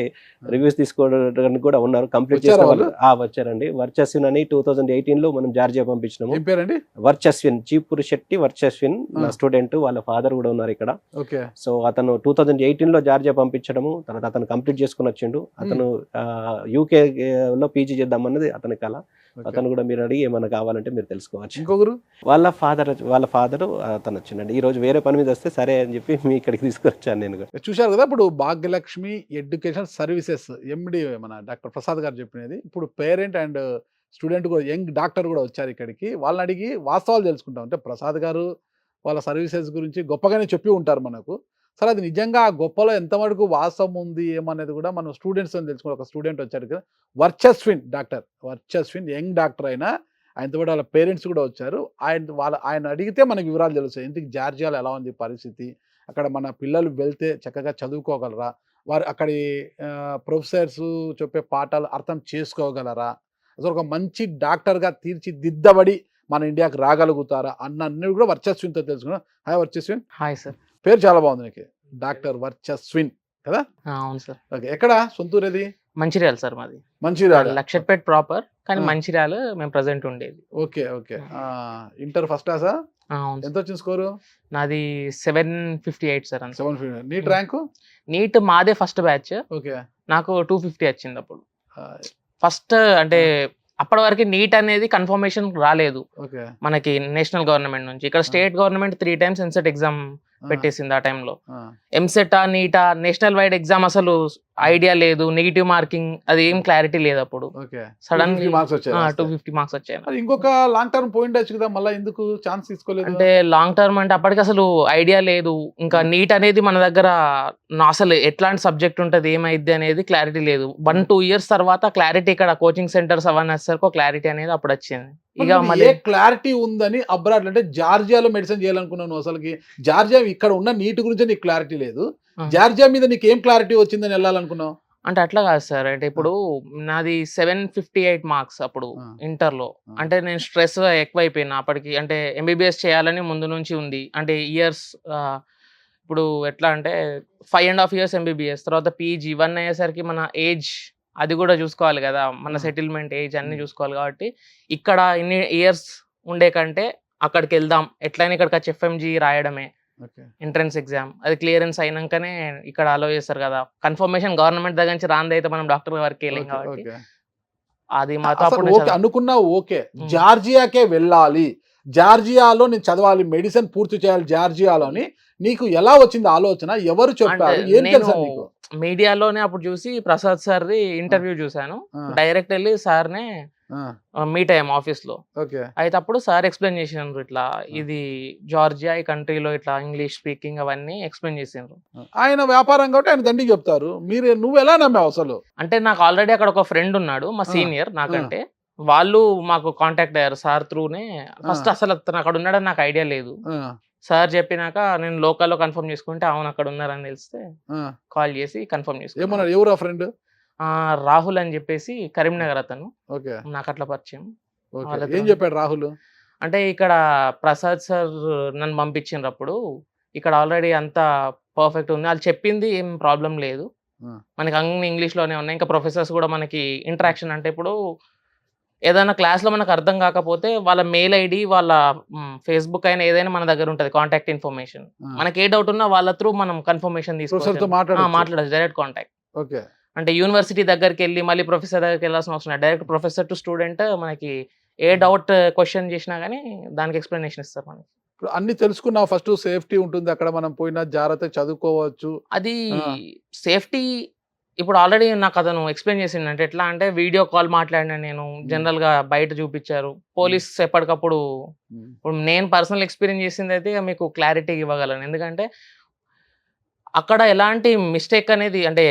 రివ్యూస్ తీసుకోవడానికి కూడా ఉన్నారు. కంప్లీట్ చేసిన వాళ్ళు వచ్చారండి. వర్చస్విన్ అని 2018లో మనం జార్జియా పంపించినాము. ఏం పేరండి? వర్చస్విన్, చీపురు శెట్టి వర్చస్విన్ నా స్టూడెంట్, వాళ్ళ ఫాదర్ కూడా ఉన్నారు ఇక్కడ. సో అతను 2018లో జార్జియా పంపించడము, తర్వాత అతను కంప్లీట్ చేసుకుని వచ్చిండు. అతను యూకే లో పీజీ చేద్దామన్నది అతని కళ. అతను కూడా మీరు అడిగి ఏమైనా కావాలంటే మీరు తెలుసుకోవచ్చు. ఇంకొకరు వాళ్ళ ఫాదర్ అతను వచ్చిండండి. ఈ రోజు వేరే పని మీద వస్తే సరే అని చెప్పి మీ ఇక్కడికి తీసుకొచ్చాను నేను. చూశారు కదా, ఇప్పుడు భాగ్యలక్ష్మి ఎడ్యుకేషన్ సర్వీసెస్ ఎండి మన డాక్టర్ ప్రసాద్ గారు చెప్పినది. ఇప్పుడు పేరెంట్ అండ్ స్టూడెంట్ కూడా, యంగ్ డాక్టర్ కూడా వచ్చారు ఇక్కడికి. వాళ్ళని అడిగి వాస్తవాలు తెలుసుకుంటాం. అంటే ప్రసాద్ గారు వాళ్ళ సర్వీసెస్ గురించి గొప్పగానే చెప్పి ఉంటారు మనకు. సరే, అది నిజంగా ఆ గొప్పలో ఎంత మటుకు వాస్తవం ఉంది ఏమనేది కూడా మనం స్టూడెంట్స్ అని తెలుసుకుని, ఒక స్టూడెంట్ వచ్చాడు కదా, Varchasvin doctor, Varchasvin young doctor అయినా ఆయనతో పాటు వాళ్ళ పేరెంట్స్ కూడా వచ్చారు. ఆయన అడిగితే మనకు వివరాలు తెలుస్తాయి. ఇంటికి జార్జియాలో ఎలా ఉంది పరిస్థితి, అక్కడ మన పిల్లలు వెళ్తే చక్కగా చదువుకోగలరా, వారు అక్కడి ప్రొఫెసర్స్ చెప్పే పాఠాలు అర్థం చేసుకోగలరా, అసలు ఒక మంచి డాక్టర్గా తీర్చిదిద్దబడి మన ఇండియాకి రాగలుగుతారా అన్నీ కూడా వర్చస్విన్తో తెలుసుకున్నాం. హాయ్ వర్చస్విన్. Hi sir. పేరు చాలా బాగుంది నీకు, డాక్టర్ వర్చస్విన్ కదా? అవును సార్. ఓకే, ఎక్కడ సొంతూరు ఏది? మంచిర్యాల సార్ మాది. మంచిర్యాల, లక్షట్పేట్ ప్రాపర్, కానీ మంచిర్యాల మేము ప్రజెంట్ ఉండేది. Okay okay. ఇంటర్ ఫస్ట్ క్లాసా? అవును. ఎంత వచ్చింది స్కోరు? నాది 758 సార్. 750. NEET rank? నీట్ మాదే ఫస్ట్ బ్యాచ్. ఓకే. నాకు 250 వచ్చింది అప్పుడు ఫస్ట్. అంటే అప్పటి వరకు నీట్ అనేది కన్ఫర్మేషన్ రాలేదు మనకి నేషనల్ గవర్నమెంట్ నుంచి. ఇక్కడ స్టేట్ గవర్నమెంట్ 3 times ఎన్సెట్ ఎగ్జామ్ పెట్టేసింది ఆ టైంలో. ఎంసెటా నీటా నేషనల్ వైడ్ ఎగ్జామ్ అసలు ఐడియా లేదు, నెగిటివ్ మార్కింగ్ అది ఏం క్లారిటీ లేదు. అప్పుడు సడన్ 250 మార్క్స్ వచ్చాయి. ఇంకొక లాంగ్ టర్మ్ పాయింట్ వచ్చు కదా, మళ్ళీ ఎందుకు ఛాన్స్ తీసుకోలేదు? అంటే లాంగ్ టర్మ్ అంటే అప్పటికి అసలు ఐడియా లేదు. ఇంకా నీట్ అనేది మన దగ్గర అసలు ఎట్లాంటి సబ్జెక్ట్ ఉంటుంది, ఏమైద్ది అనేది క్లారిటీ లేదు. 1-2 years తర్వాత క్లారిటీ ఇక్కడ కోచింగ్ సెంటర్స్ అవన్నీ వచ్చేసరికి క్లారిటీ అనేది అప్పుడు వచ్చింది. ఇక మళ్ళీ క్లారిటీ ఉందని అబ్రాడ్ అంటే జార్జియాలో మెడిసిన్ చేయాలనుకున్నాను. అసలుకి జార్జియా ఇక్కడ ఉన్న నీట్ గురించి నీకు క్లారిటీ లేదు, జార్జియా మీద నీకు ఏం క్లారిటీ వచ్చిందని వెళ్ళాలనుకున్నావు? అంటే అట్లా కాదు సార్. అంటే ఇప్పుడు నాది 758 మార్క్స్ అప్పుడు ఇంటర్లో. అంటే నేను స్ట్రెస్ ఎక్కువైపోయినా అప్పటికి. అంటే ఎంబీబీఎస్ చేయాలని ముందు నుంచి ఉంది. అంటే ఇయర్స్ ఇప్పుడు ఎట్లా అంటే 5.5 years ఎంబీబీఎస్, తర్వాత పీజీ 1 అయ్యేసరికి మన ఏజ్ అది కూడా చూసుకోవాలి కదా, మన సెటిల్మెంట్ ఏజ్ అన్ని చూసుకోవాలి. కాబట్టి ఇక్కడ ఇన్ని ఇయర్స్ ఉండే కంటే అక్కడికి వెళ్దాం, ఎట్లయినా ఇక్కడికి వచ్చి ఎఫ్ఎంజీ రాయడమే ఎంట్రన్స్ ఎగ్జామ్, అది క్లియరెన్స్ అయినాకనే ఇక్కడ అలో చేస్తారు కదా. కన్ఫర్మేషన్ గవర్నమెంట్ దగ్గర నుంచి రాంది అయితే మనం డాక్టర్ వరకు వెళ్ళాం కాబట్టి అది మాత్రం అనుకున్నా. ఓకే, జార్జియాకే వెళ్ళాలి, జార్జియాలో నేను చదవాలి, మెడిసిన్ పూర్తి చేయాలి జార్జియాలోని నీకు ఎలా వచ్చింది ఆలోచన? ఎవరు చెప్పారు? ఏం తెలుసా నీకు? మీడియాలోనే అప్పుడు చూసి ప్రసాద్ సార్ది ఇంటర్వ్యూ చూసాను. డైరెక్ట్ వెళ్ళి సార్నే మీట్ అయ్యాం ఆఫీస్లో. ఓకే. అయితే అప్పుడు సార్ ఎక్స్ప్లెయిన్ చేసినారు, ఇట్లా ఇది జార్జియా, ఈ కంట్రీలో ఇట్లా ఇంగ్లీష్ స్పీకింగ్ అవన్నీ ఎక్స్ప్లెయిన్ చేసిండ్రు. ఆయన వ్యాపారం కాబట్టి ఆయన దండికి చెప్తారు, నువ్వు ఎలా నమ్మావు అసలు? అంటే నాకు ఆల్రెడీ అక్కడ ఒక ఫ్రెండ్ ఉన్నాడు, మా సీనియర్ నాకంటే. వాళ్ళు మాకు కాంటాక్ట్ అయ్యారు సార్ త్రూనే. ఫస్ట్ అసలు అతను అక్కడ ఉన్నాడని నాకు ఐడియా లేదు. సార్ చెప్పినాక నేను లోకల్లో కన్ఫర్మ్ చేసుకుంటే అవును అక్కడ ఉన్నారని తెలిస్తే కాల్ చేసి కన్ఫర్మ్ చేసుకున్నాను. ఏమన్నాడు, ఎవరు ఆ ఫ్రెండ్? రాహుల్ అని చెప్పేసి, కరీంనగర్ అతను. ఓకే. నాకు అట్లా పరిచయం. ఏం చెప్పాడు రాహుల్? అంటే ఇక్కడ ప్రసాద్ సార్ నన్ను పంపించిండ్రు అప్పుడు, ఇక్కడ ఆల్రెడీ అంతా పర్ఫెక్ట్ ఉంది, వాళ్ళు చెప్పింది ఏం ప్రాబ్లం లేదు, మనకి అన్ని ఇంగ్లీష్లోనే ఉన్నాయి. ఇంకా ప్రొఫెసర్స్ కూడా మనకి ఇంటరాక్షన్, అంటే ఇప్పుడు ఏదైనా క్లాస్లో మనకు అర్థం కాకపోతే వాళ్ళ మెయిల్ ఐడి, వాళ్ళ ఫేస్బుక్ అయినా ఏదైనా మన దగ్గర ఉంటుంది, కాంటాక్ట్ ఇన్ఫర్మేషన్. మనకి ఏ డౌట్ ఉన్నా వాళ్ళ త్రూ మనం కన్ఫర్మేషన్ తీసుకోవచ్చు, మాట్లాడచ్చు, డైరెక్ట్ కాంటాక్ట్. ఓకే. అంటే యూనివర్సిటీ దగ్గరికి వెళ్ళి మళ్ళీ ప్రొఫెసర్ దగ్గరికి వెళ్ళాల్సిన అవసరం లేదు, డైరెక్ట్ ప్రొఫెసర్ టు స్టూడెంట్. మనకి ఏ డౌట్ క్వశ్చన్ చేసినా కానీ దానికి ఎక్స్ప్లెనేషన్ ఇస్తారు మనకి. ఇప్పుడు అన్ని తెలుసుకున్నావు, ఫస్ట్ సేఫ్టీ ఉంటుంది అక్కడ, మనం పోయినా జాగ్రత్త చదువుకోవచ్చు. అది సేఫ్టీ ఇప్పుడు ఆల్రెడీ నాకు అతను ఎక్స్ప్లెయిన్ చేసిండు. అంటే ఎట్లా అంటే వీడియో కాల్ మాట్లాడినా నేను, జనరల్ గా బయట చూపించారు పోలీస్ ఎప్పటికప్పుడు. ఇప్పుడు నేను పర్సనల్ ఎక్స్పీరియన్స్ చేసింది అయితే మీకు క్లారిటీ ఇవ్వగలను, ఎందుకంటే అక్కడ ఎలాంటి మిస్టేక్ అనేది, అంటే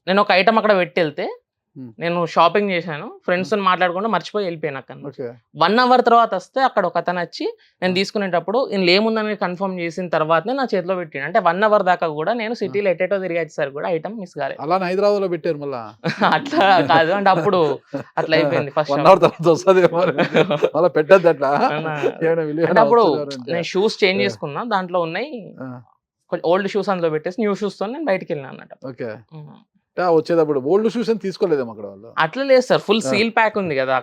నేను ఒక ఐటమ్ అక్కడ పెట్టి వెళ్తే, నేను షాపింగ్ చేశాను, ఫ్రెండ్స్ తో మాట్లాడకుండా మర్చిపోయి వెళ్ళిపోయాను. అక్కడ 1 hour తర్వాత వస్తే అక్కడ ఒక అతను వచ్చి నేను తీసుకునేటప్పుడు ఇందులో ఏముందని కన్ఫర్మ్ చేసిన తర్వాతనే నా చేతిలో పెట్టిండు. అంటే 1 hour దాకా కూడా నేను సిటీలో ఎటేటో తిరిగేసారు కూడా ఐటమ్ మిస్ కాలేదు. అలా హైదరాబాద్ లో పెట్టారు మళ్ళా? అట్లా కాదు, అంటే అప్పుడు అట్లా అయిపోయింది. ఫస్ట్ పెట్టద్దు అట్లా. అప్పుడు నేను షూస్ చేంజ్ చేసుకున్నా, దాంట్లో ఉన్నాయి ఓల్డ్ షూస్ అందులో పెట్టేసి న్యూ షూస్ తో నేను బయటకి వెళ్ళినా అన్నట్టు. ఓకే. వచ్చేటప్పుడు ఓల్డ్ షూస్ తీసుకోలేదేమో అక్కడ వాళ్ళు? అట్లా లేదు సార్, ఫుల్ సీల్ ప్యాక్ ఉంది కదా,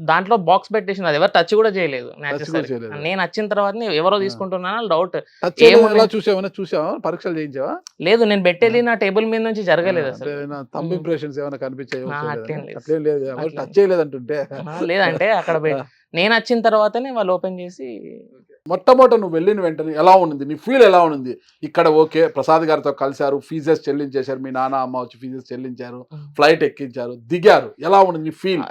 దాంట్లో బాక్స్ పెట్టేసిన, అది ఎవరు టచ్ కూడా చేయలేదు. నేను వచ్చిన తర్వాత ఎవరో తీసుకుంటున్నాను డౌట్. చూసావా, పరీక్షలు చేయించావా? లేదు, నేను పెట్టేది నా టేబుల్ మీద నుంచి జరగలేదు అసలు. థంబ్ ఇంప్రెషన్స్ ఏమైనా కనిపించాయి? టచ్ చేయలేదంటుంటే లేదంటే అక్కడ నేను వచ్చిన తర్వాతనే వాళ్ళు ఓపెన్ చేసి. మొట్టమొదట నువ్వు వెళ్ళిన వెంటనే ఎలా ఉంది నీ ఫీల్? ఎలా ఉంది ఇక్కడ? ఓకే, ప్రసాద్ గారితో కలిశారు, ఫీజెస్ చెల్లించేశారు, మీ నాన్న అమ్మ వచ్చి ఫీజెస్ చెల్లించారు, ఫ్లైట్ ఎక్కించారు, దిగారు, ఎలా ఉంది నీ ఫీల్?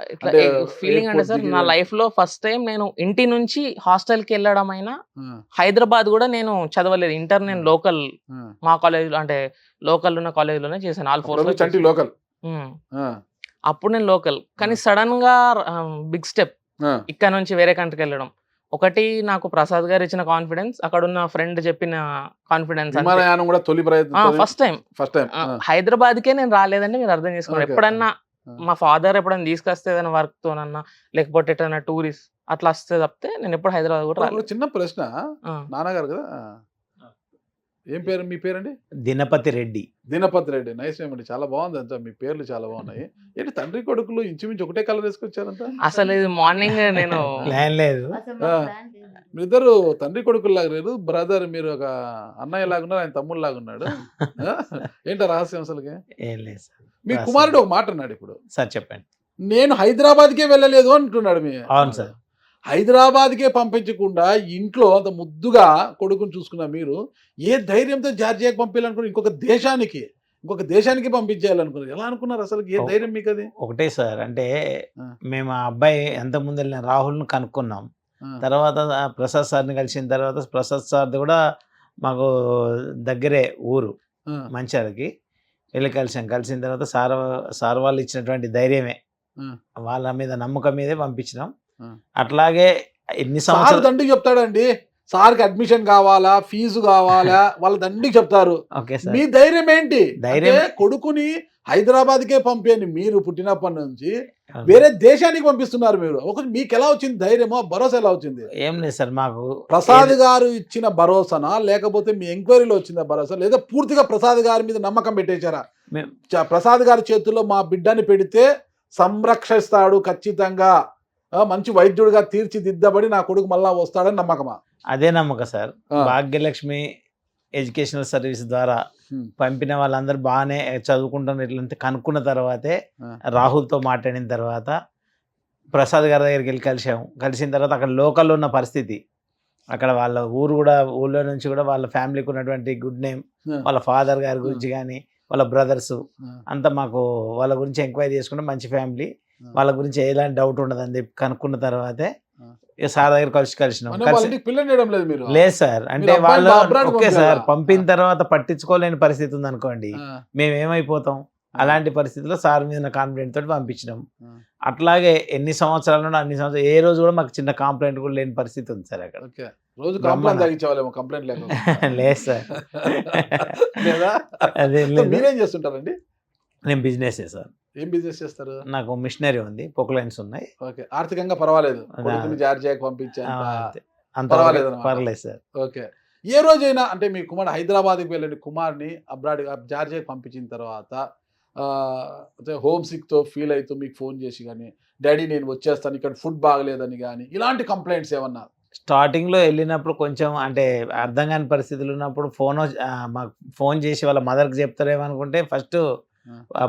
ఫీలింగ్ అంటే సార్, నా లైఫ్ లో ఫస్ట్ టైం నేను ఇంటి నుంచి హాస్టల్ కి వెళ్ళడం అయినా, హైదరాబాద్ కూడా నేను చదవలేదు. ఇంటర్ నేను లోకల్, మా కాలేజ్ లో, అంటే లోకల్ ఉన్న కాలేజ్ లోనే చేశాను, ఆల్ 4 లోకల్. అప్పుడు నేను లోకల్, కానీ సడన్ గా బిగ్ స్టెప్ ఇక్కడ నుంచి వేరే కంట్రీకి వెళ్ళడం. ఒకటి నాకు ప్రసాద్ గారు ఇచ్చిన కాన్ఫిడెన్స్, అక్కడ ఉన్న ఫ్రెండ్ చెప్పిన కాన్ఫిడెన్స్. ఫస్ట్ టైం హైదరాబాద్ కే నేను రాలేదంటే మీరు అర్థం చేసుకోండి. ఎప్పుడన్నా మా ఫాదర్ ఎప్పుడైనా తీసుకొస్తే ఏదైనా వర్క్ తోనన్నా, లేకపోతే ఎట్లన్నా టూరిస్ట్ అట్లా వస్తే తప్పితే నేను ఎప్పుడు హైదరాబాద్ కూడా రాలేదు. చిన్న ప్రశ్న, నాన్నగారు కదా, ఏం పేరు మీ పేరండి? దినపతి రెడ్డి. దినపతి రెడ్డి, నైస్ నేమ్ అండి, చాలా బాగుంది అంతా, మీ పేర్లు చాలా బాగున్నాయి. ఏంటి తండ్రి కొడుకులు ఇంచుమించు ఒకటే కలర్ వేసుకొచ్చారంట? అసలు ఇది మార్నింగ్ నేను లేదు, మీరిద్దరు తండ్రి కొడుకులు లాగా లేదు, బ్రదర్, మీరు ఒక అన్నయ్య లాగున్నారు, ఆయన తమ్ముడు లాగున్నాడు. ఏంటో రహస్యం అసలుకి? ఏం లేదు సార్. మీ కుమారుడు ఒక మాట అన్నాడు ఇప్పుడు. సార్ చెప్పండి. నేను హైదరాబాద్కే వెళ్ళలేదు అంటున్నాడు. అవును సార్. హైదరాబాద్కే పంపించకుండా ఇంట్లో అంత ముద్దుగా కొడుకుని చూసుకున్న మీరు ఏ ధైర్యంతో జార్జియాకి పంపించాలనుకున్నారు? ఇంకొక దేశానికి పంపించేయాలనుకున్నారు, ఎలా అనుకున్నారు అసలు? ఏ ధైర్యం మీకు అది? ఒకటే సార్, అంటే మేము ఆ అబ్బాయి ఎంత ముందు వెళ్ళిన రాహుల్ని కనుక్కున్నాం, తర్వాత ప్రసాద్ సార్ని కలిసిన తర్వాత, ప్రసాద్ సార్ కూడా మాకు దగ్గరే ఊరు మంచిర్యాలకి వెళ్ళి కలిసిన తర్వాత సార్ వాళ్ళు ఇచ్చినటువంటి ధైర్యమే, వాళ్ళ మీద నమ్మకం మీదే పంపించినాం. అట్లాగే ఎన్ని సంవత్సరాలు దండికి చెప్తాడండి, సార్కి అడ్మిషన్ కావాలా, ఫీజు కావాలా, వాళ్ళ దండికి చెప్తారు. మీ ధైర్యం ఏంటి? కొడుకుని హైదరాబాద్కే పంపేయండి, మీరు పుట్టినప్పటి నుంచి వేరే దేశానికి పంపిస్తున్నారు మీరు. మీకు ఎలా వచ్చింది ధైర్యమో, భరోసా ఎలా వచ్చింది? ఏం లేదు సార్, మాకు ప్రసాద్ గారు ఇచ్చిన భరోసానా, లేకపోతే మీ ఎంక్వైరీలో వచ్చిన భరోసా, లేదా పూర్తిగా ప్రసాద్ గారి మీద నమ్మకం పెట్టేశారా? ప్రసాద్ గారి చేతుల్లో మా బిడ్డని పెడితే సంరక్షిస్తాడు ఖచ్చితంగా, మంచి వైద్యుడిగా తీర్చిదిద్దబడి నా కొడుకు మళ్ళా వస్తాడని నమ్మకమా? అదే నమ్మకం సార్. భాగ్యలక్ష్మి ఎడ్యుకేషనల్ సర్వీస్ ద్వారా పంపిన వాళ్ళందరూ బాగానే చదువుకుంటున్నారు ఇట్లంతా కనుక్కున్న తర్వాతే, రాహుల్తో మాట్లాడిన తర్వాత ప్రసాద్ గారి దగ్గరికి వెళ్ళి కలిసిన తర్వాత అక్కడ లోకల్లో ఉన్న పరిస్థితి, అక్కడ వాళ్ళ ఊళ్ళో నుంచి కూడా వాళ్ళ ఫ్యామిలీకి ఉన్నటువంటి గుడ్ నేమ్, వాళ్ళ ఫాదర్ గారి గురించి కానీ వాళ్ళ బ్రదర్స్ అంతా మాకు వాళ్ళ గురించి ఎంక్వైరీ చేసుకుంటే మంచి ఫ్యామిలీ, వాళ్ళ గురించి ఎలాంటి డౌట్ ఉండదని చెప్పి కనుక్కున్న తర్వాతే ఆ. ఇక సార్ దగ్గర కలిసినాం. అంటే వాళ్ళ ఇంటికి పిల్లని చేయడం లేదు మీరు? లేదు సార్, అంటే మీరు అబ్బాయిని వాళ్ళు abroad ఓకే సార్ పంపించాలా? పంపిన తర్వాత పట్టించుకోలేని పరిస్థితి ఉంది అనుకోండి, ఆ, మేము ఏమైపోతాం. అలాంటి పరిస్థితిలో సార్ మీద కాన్ఫిడెంట్ తోటి పంపించినాం. ఆ. అట్లాగే ఎన్ని సంవత్సరాలు ఉన్నా అన్ని సంవత్సరాలు ఏ రోజు కూడా మాకు చిన్న కంప్లైంట్ కూడా లేని పరిస్థితి ఉంది సార్ అక్కడ. ఓకే. రోజు బ్రహ్మాండ. కంప్లైంట్ తగ్గించేవాళ్ళేమో, కంప్లైంట్ లేక. లేదు సార్. లేదా? అదేం సో లేదు. మీరేం చేస్తుంటారండి? నేను బిజినెస్ సార్. ఏం బిజినెస్ చేస్తారు? నాకు మిషనరీ ఉంది, పొక్లైన్స్ ఉన్నాయి. ఓకే. ఆర్థికంగా పర్వాలేదు, అదే. కొడుకుని జార్జియాకి పంపించాను. అంతే. అంత పర్వాలేదు అన్నమాట. పర్లేదు సార్. ఓకే. ఏ రోజైనా అంటే మీ కుమారుడు హైదరాబాద్కి వెళ్ళండి, కుమార్ని అబ్రాడ్ జార్జియాకి పంపించిన తర్వాత అంటే హోమ్ సిక్తో ఫీల్ అవుతూ మీకు ఫోన్ చేసి కానీ, డాడీ నేను వచ్చేస్తాను ఇక్కడ ఫుడ్ బాగలేదని కానీ, ఇలాంటి కంప్లైంట్స్ ఏమన్నా? స్టార్టింగ్లో వెళ్ళినప్పుడు కొంచెం అంటే అర్థం కాని పరిస్థితులు ఉన్నప్పుడు మాకు ఫోన్ చేసి వాళ్ళ మదర్కి చెప్తారేమో అనుకుంటే ఫస్ట్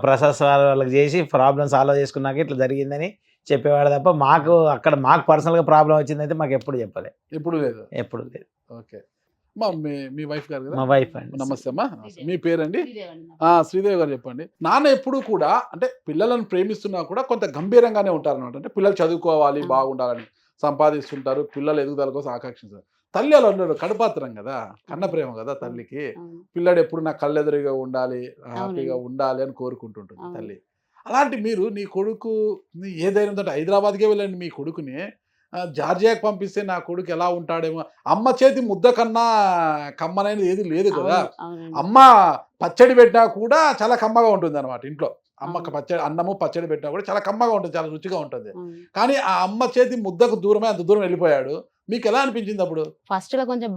ప్రసాద్ సార్ వాళ్ళకి చేసి ప్రాబ్లమ్ సాల్వ్ చేసుకున్నాక ఇట్లా జరిగిందని చెప్పేవాడు తప్ప మాకు అక్కడ మాకు పర్సనల్గా ప్రాబ్లం వచ్చిందైతే మాకు ఎప్పుడు చెప్పలే. ఎప్పుడు లేదు. ఎప్పుడు లేదు. ఓకే. మీ వైఫ్ గారు కదా? మా వైఫ్ అండి. నమస్తే అమ్మా. మీ పేరండి? శ్రీదేవి గారు చెప్పండి. నాన్న ఎప్పుడు కూడా అంటే పిల్లలను ప్రేమిస్తున్నా కూడా కొంత గంభీరంగానే ఉంటారు అనమాట. అంటే పిల్లలు చదువుకోవాలి, బాగుండాలని సంపాదిస్తుంటారు, పిల్లల ఎదుగుదల కోసం ఆకాంక్షిస్తారు. తల్లి అలా ఉండడు, కడుపాత్రం కదా, కన్న ప్రేమ కదా తల్లికి. పిల్లాడు ఎప్పుడు నా కళ్ళెదురుగా ఉండాలి, హ్యాపీగా ఉండాలి అని కోరుకుంటుంటుంది తల్లి. అలాంటి మీరు నీ కొడుకు ఏ ధైర్యంతో హైదరాబాద్కే వెళ్ళండి మీ కొడుకుని జార్జియాకి పంపిస్తే నా కొడుకు ఎలా ఉంటాడేమో, అమ్మ చేతి ముద్ద కన్నా కమ్మనైనది ఏది లేదు కదా. అమ్మ పచ్చడి పెట్టినా కూడా చాలా కమ్మగా ఉంటుంది అనమాట ఇంట్లో. అమ్మకి పచ్చడి, అన్నము పచ్చడి పెట్టినా కూడా చాలా కమ్మగా ఉంటుంది, చాలా రుచిగా ఉంటుంది. కానీ ఆ అమ్మ చేతి ముద్దకు దూరమే అంత దూరం వెళ్ళిపోయాడు. మీకు ఎలా అనిపించింది అప్పుడు? ఫస్ట్ లో కొంచెం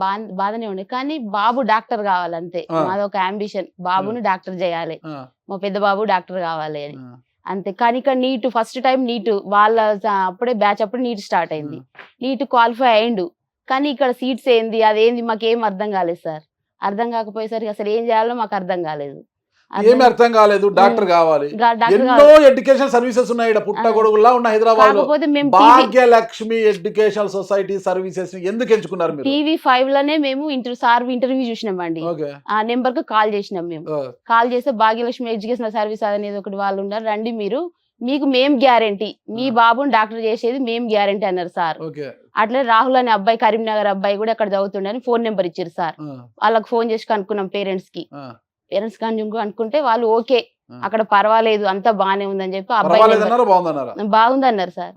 బాధనే ఉండే, కానీ బాబు డాక్టర్ కావాలంతే. మాదొక అంబిషన్, బాబుని డాక్టర్ చేయాలి, మా పెద్ద బాబు డాక్టర్ కావాలి అని అంతే. కానీ ఇక్కడ నీట్ ఫస్ట్ టైం నీట్ వాళ్ళ అప్పుడే బ్యాచ్ అప్పుడు నీట్ స్టార్ట్ అయింది, నీట్ క్వాలిఫై అయిండు. కానీ ఇక్కడ సీట్స్ ఏంది అదేంది మాకేం అర్థం కాలేదు సార్. అర్థం కాకపోయేసరికి అసలు ఏం చేయాలో మాకు అర్థం కాలేదు. ఏమి అర్థం కాలేదు. డాక్టర్ కావాలి, ఎన్నో ఎడ్యుకేషన్ సర్వీసెస్ ఉన్నాయి పుట్టగొడుగులా ఉన్న హైదరాబాద్ లో. భాగ్యలక్ష్మి ఎడ్యుకేషనల్ సొసైటీ సర్వీసెస్ ఎందుకు ఎంచుకున్నారు మీరు? TV5 లోనే మేము ఇంటర్వ్యూ చూసినామండి. ఆ నెంబర్ కు కాల్ చేసినాం. మేము కాల్ చేస్తే భాగ్యలక్ష్మి ఎడ్యుకేషనల్ సర్వీస్ అనేది ఒకటి వాళ్ళు ఉన్నారు, రండి మీకు మేం గ్యారంటీ, మీ బాబుని డాక్టర్ చేసేది మేం గ్యారంటీ అన్నారు సార్. అట్లే రాహుల్ అనే అబ్బాయి, కరీంనగర్ అబ్బాయి కూడా అక్కడ చదువుతుండే అని ఫోన్ నెంబర్ ఇచ్చారు సార్. వాళ్ళకి ఫోన్ చేసి కనుక్కున్నాం పేరెంట్స్ కానీ అనుకుంటే వాళ్ళు ఓకే అక్కడ పర్వాలేదు అంతా బానే ఉందని చెప్పి అబ్బాయి బాగుందన్నారు సార్.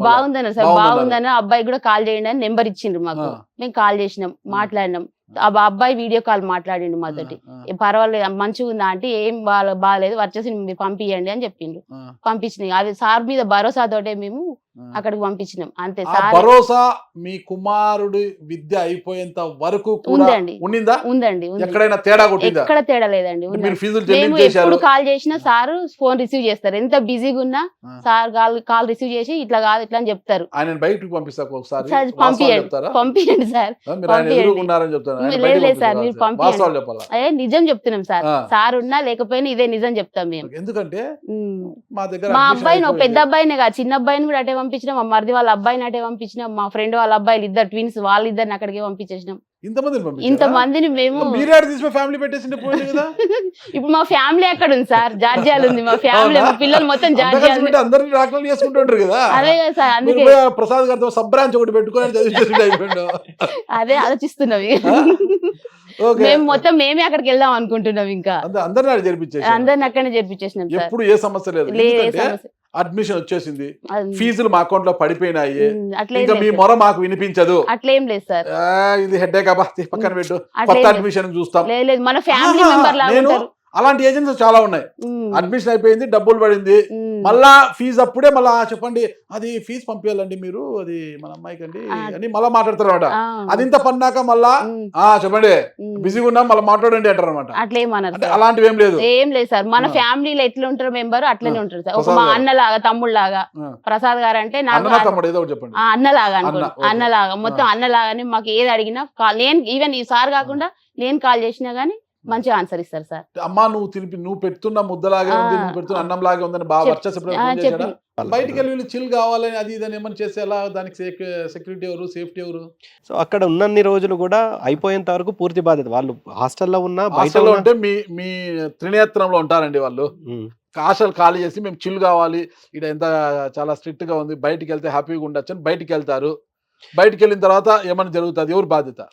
బాగుందన్నారు సార్. బాగుందని అబ్బాయి కూడా కాల్ చేయండి అని నెంబర్ ఇచ్చిండ్రు మాకు. మేము కాల్ చేసినాం, మాట్లాడినాం. ఆ అబ్బాయి వీడియో కాల్ మాట్లాడిండు మాతోటి. పర్వాలేదు మంచిగా ఉందా అంటే, ఏం బాగాలేదు వచ్చేసి మీరు పంపించండి అని చెప్పిండ్రు. పంపించినాయి. అది సార్ మీద భరోసాతోటే మేము అక్కడికి పంపించినాం అంతే. భరోసా మీ కుమారుడు విద్య అయిపోయేంత వరకు ఉందండి. ఉందండి. ఎక్కడైనా తేడా కొట్టిందా? ఎక్కడ తేడా లేదండి. మేము ఎప్పుడు కాల్ చేసినా సార్ ఫోన్ రిసీవ్ చేస్తారు. ఎంత బిజీగా ఉన్నా సార్ కాల్ రిసీవ్ చేసి ఇట్లా కాదు ఇట్లా అని చెప్తారు. ఆయన బయటకు పంపిస్తారు పంపించండి సార్. లేదు సార్ మీరు పంపించండి. అదే నిజం చెప్తున్నాం సార్. సార్ ఉన్నా లేకపోయినా ఇదే నిజం చెప్తాం మేము. ఎందుకంటే మా అబ్బాయిని పెద్ద అబ్బాయినే కాదు, చిన్న అబ్బాయిని కూడా అటే పంపించినాం, మా మరిది వాళ్ళ అబ్బాయిని అటే పంపించినాం, మా ఫ్రెండ్ వాళ్ళ అబ్బాయిలు ఇద్దరు ట్విన్స్ వాళ్ళిద్దరిని అక్కడికి పంపించేసినాం. ఇంతమందిని మేము ఇప్పుడు మా ఫ్యామిలీ అక్కడ ఉంది సార్, జార్జియాలో ఉంది మా ఫ్యామిలీ. మా పిల్లలు మొత్తం జార్జియా. అదే కదా సార్, అందుకే ప్రసాద్ గారితో సబ్ బ్రాంచ్ ఒకటి పెట్టుకుని అదే ఆలోచిస్తున్నాం. మేము మొత్తం మేమే అక్కడికి వెళ్దాం అనుకుంటున్నాం. ఇంకా అందరిని అక్కడనే జరిపించేసినాం సార్. ఎప్పుడు ఏ సమస్య లేదు. అడ్మిషన్ వచ్చేసింది, ఫీజులు మా అకౌంట్ లో పడిపోయినాయి, ఇంకా మీ మొర మాకు వినిపించదు. అట్లేం లేదు సార్. ఇది హెడ్ఏక్ అబ్బా పక్కన పెట్టు, కొత్త అడ్మిషన్ చూస్తాం. మన ఫ్యామిలీ మెంబర్ లాగా అలాంటి ఏజెన్సీస్ చాలా ఉన్నాయి. అడ్మిషన్ అయిపోయింది, డబ్బులు పడింది, మళ్ళా ఫీజు అప్పుడే మళ్ళా చెప్పండి అది ఫీజు పంపించాలండి మీరు, అది మన అమ్మాయికి అండి అని మళ్ళీ మాట్లాడతారు అనమాట. అది ఇంత పన్నాక మళ్ళా చెప్పండి బిజీగా ఉన్నాం మళ్ళీ మాట్లాడండి అంటారు అనమాట. అట్లేమన్నారు. అలాంటివి ఏం లేదు. ఏం లేదు సార్. మన ఫ్యామిలీలో ఎట్లా ఉంటారు మెంబర్ అట్లనే ఉంటారు సార్. ఒక మా అన్నలాగా తమ్ముడు లాగా. ప్రసాద్ గారు అంటే నాకు అన్నలాగా అనుకోండి, అన్నలాగా మొత్తం అన్నలాగానే. మాకు ఏది అడిగినా నేను ఈవెన్ ఈ సార్ కాకుండా నేను కాల్ చేసినా గానీ మంచిగా ఆన్సర్ ఇస్తారు సార్. అమ్మా నువ్వు పెడుతున్న ముద్దలాగే ఉంది, నువ్వు పెడుతున్న అన్నం లాగే ఉందని బాగా వర్చస్సు. బయటికి వెళ్ళి చిల్ కావాలని అది ఇదని ఏమని చేస్తే ఎలా? దానికి సెక్యూరిటీ ఎవరు, సేఫ్టీ ఎవరు? సో అక్కడ ఉన్నన్ని రోజులు కూడా అయిపోయేంత వరకు పూర్తి బాధ్యత వాళ్ళు. హాస్టల్లో ఉన్నా బయట ఉంటే మీ త్రినేత్రంలో ఉంటారండి వాళ్ళు. హాస్టల్ ఖాళీ చేసి మేము చిల్ కావాలి, ఇక్కడ ఎంత చాలా స్ట్రిక్ట్ గా ఉంది, బయటికి వెళ్తే హ్యాపీగా ఉండొచ్చు అని బయటికి వెళ్తారు. బయటికి వెళ్ళిన తర్వాత ఏమైనా జరుగుతుంది, ఎవరు బాధ్యత?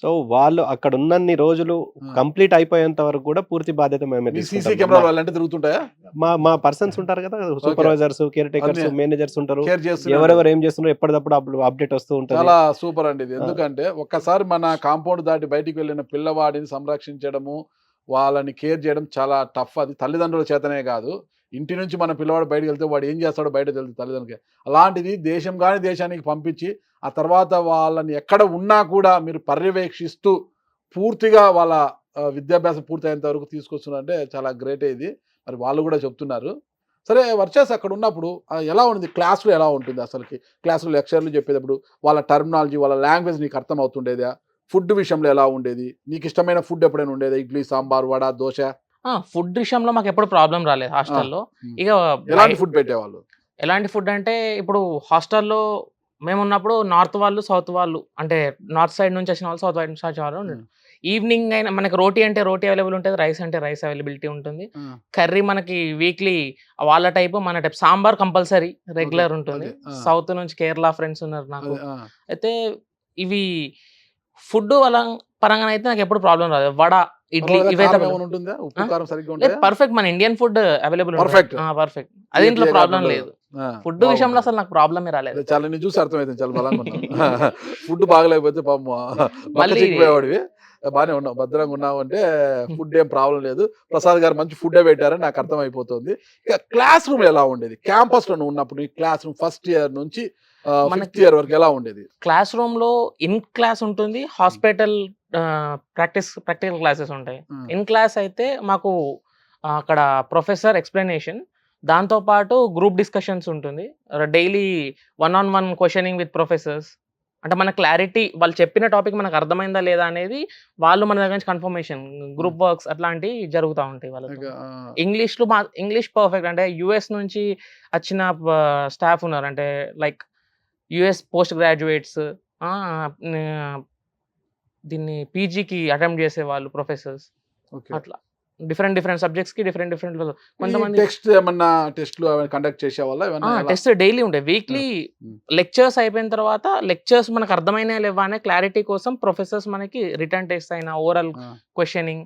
సో వాళ్ళు అక్కడ ఉన్నన్ని రోజులు కంప్లీట్ అయిపోయేంత వరకు కూడా పూర్తి బాధ్యత మేమే సీసీ తీసుకుంటాం. కెమెరాలు వాళ్ళంటే తిరుగుతుంటాయా? మా పర్సన్స్ ఉంటారు కదా, సూపర్వైజర్స్, కేర్ టేకర్స్, అన్నీ మేనేజర్స్ ఉంటారు. కేర్ చేస్తున్నారు. ఎవరెవరు ఏం చేస్తున్నారు ఎప్పటికప్పుడు అప్డేట్ వస్తూ ఉంటుంది. చాలా సూపర్ అండి ఇది. ఎందుకంటే ఒక్కసారి మన కాంపౌండ్ దాటి బయటికి వెళ్ళిన పిల్లవాడిని సంరక్షించడము, వాళ్ళని కేర్ చేయడం చాలా టఫ్. అది తల్లిదండ్రుల చేతనే కాదు, ఇంటి నుంచి మన పిల్లవాడు బయటకు వెళ్తే వాడు ఏం చేస్తాడో బయట తెలుసు తల్లిదండ్రులకి. అలాంటిది దేశం కానీ దేశానికి పంపించి ఆ తర్వాత వాళ్ళని ఎక్కడ ఉన్నా కూడా మీరు పర్యవేక్షిస్తూ పూర్తిగా వాళ్ళ విద్యాభ్యాసం పూర్తయ్యేంత వరకు తీసుకొస్తున్నారంటే చాలా గ్రేటే ఇది. మరి వాళ్ళు కూడా చెప్తున్నారు. సరే వర్చస్ అక్కడ ఉన్నప్పుడు ఎలా ఉంది క్లాస్లో, ఎలా ఉంటుంది అసలుకి క్లాసులో లెక్చర్లు చెప్పేటప్పుడు వాళ్ళ టర్మినాలజీ, వాళ్ళ లాంగ్వేజ్ నీకు అర్థం అవుతుండేదా? ఫుడ్ విషయంలో ఎలా ఉండేది? నీకు ఇష్టమైన ఫుడ్ ఎప్పుడైనా ఉండేదా? ఇడ్లీ, సాంబార్, వడ, దోశ? ఫుడ్ విషయంలో మాకు ఎప్పుడు ప్రాబ్లం రాలేదు హాస్టల్లో. ఇక ఎలాంటి ఫుడ్ పెట్టేవాళ్ళు? ఎలాంటి ఫుడ్ అంటే ఇప్పుడు హాస్టల్లో మేము ఉన్నప్పుడు నార్త్ వాళ్ళు, సౌత్ వాళ్ళు, అంటే నార్త్ సైడ్ నుంచి వచ్చిన వాళ్ళు, సౌత్ సైడ్ నుంచి వచ్చిన వాళ్ళు ఉండేది. ఈవినింగ్ అయినా మనకి రోటీ అంటే రోటీ అవైలబుల్ ఉంటుంది, రైస్ అంటే రైస్ అవైలబిలిటీ ఉంటుంది. కర్రీ మనకి వీక్లీ వాళ్ళ టైప్ మన టైప్. సాంబార్ కంపల్సరీ రెగ్యులర్ ఉంటుంది. సౌత్ నుంచి కేరళ ఫ్రెండ్స్ ఉన్నారు నాకు. అయితే ఇవి ఫుడ్ అలా పరంగా అయితే నాకు ఎప్పుడు ప్రాబ్లం రాదు. వడ, ఇడ్లీ ఇవైతే పర్ఫెక్ట్. మన ఇండియన్ ఫుడ్ అవైలబుల్ పర్ఫెక్ట్. అది ఇంట్లో ప్రాబ్లం లేదు. ఫుడ్ విషయంలో అసలు నాకు ప్రాబ్లమే రాలేదు. చాలా నేను చూసి అర్థమైతే చాలా బలంగా ఉన్నావు. ఫుడ్ బాగలేకపోతే మళ్ళీ బాగానే ఉన్నావు, భద్రంగా ఉన్నావు అంటే ఫుడ్ ఏం ప్రాబ్లం లేదు. ప్రసాద్ గారు మంచి ఫుడ్ పెట్టారని నాకు అర్థమైపోతుంది. ఇక క్లాస్ రూమ్ ఎలా ఉండేది? క్యాంపస్ లో ఉన్నప్పుడు ఈ క్లాస్ రూమ్ ఫస్ట్ ఇయర్ నుంచి ఫిఫ్త్ ఇయర్ వరకు ఎలా ఉండేది? క్లాస్ రూమ్ లో ఇన్ క్లాస్ ఉంటుంది, హాస్పిటల్ ప్రాక్టికల్ క్లాసెస్ ఉంటాయి. ఇన్ క్లాస్ అయితే మాకు అక్కడ ప్రొఫెసర్ ఎక్స్ప్లెనేషన్, దాంతో పాటు గ్రూప్ డిస్కషన్స్ ఉంటుంది. Daily 1-on-1 questioning with professors. అంటే మన క్లారిటీ, వాళ్ళు చెప్పిన టాపిక్ మనకు అర్థమైందా లేదా అనేది వాళ్ళు మన దగ్గర నుంచి కన్ఫర్మేషన్, గ్రూప్ వర్క్స్ అట్లాంటివి జరుగుతూ ఉంటాయి వాళ్ళకి. English perfect. అంటే యుఎస్ నుంచి వచ్చిన స్టాఫ్ ఉన్నారు, అంటే లైక్ యుఎస్ పోస్ట్ గ్రాడ్యుయేట్స్, దీన్ని పీజీకి అటెంప్ట్ చేసే వాళ్ళు ప్రొఫెసర్స్. అట్లా డిఫరెంట్ సబ్జెక్ట్స్ కి డిఫరెంట్ కొంతమంది టెస్ట్లు కండక్ట్ చేసే వాళ్ళ టెస్ట్ డైలీ ఉంటాయి. వీక్లీ లెక్చర్స్ అయిపోయిన తర్వాత లెక్చర్స్ మనకు అర్థమైన లేవా అనే క్లారిటీ కోసం ప్రొఫెసర్స్ మనకి రిటర్న్ టెస్ట్ అయినా ఓరల్ క్వశ్చనింగ్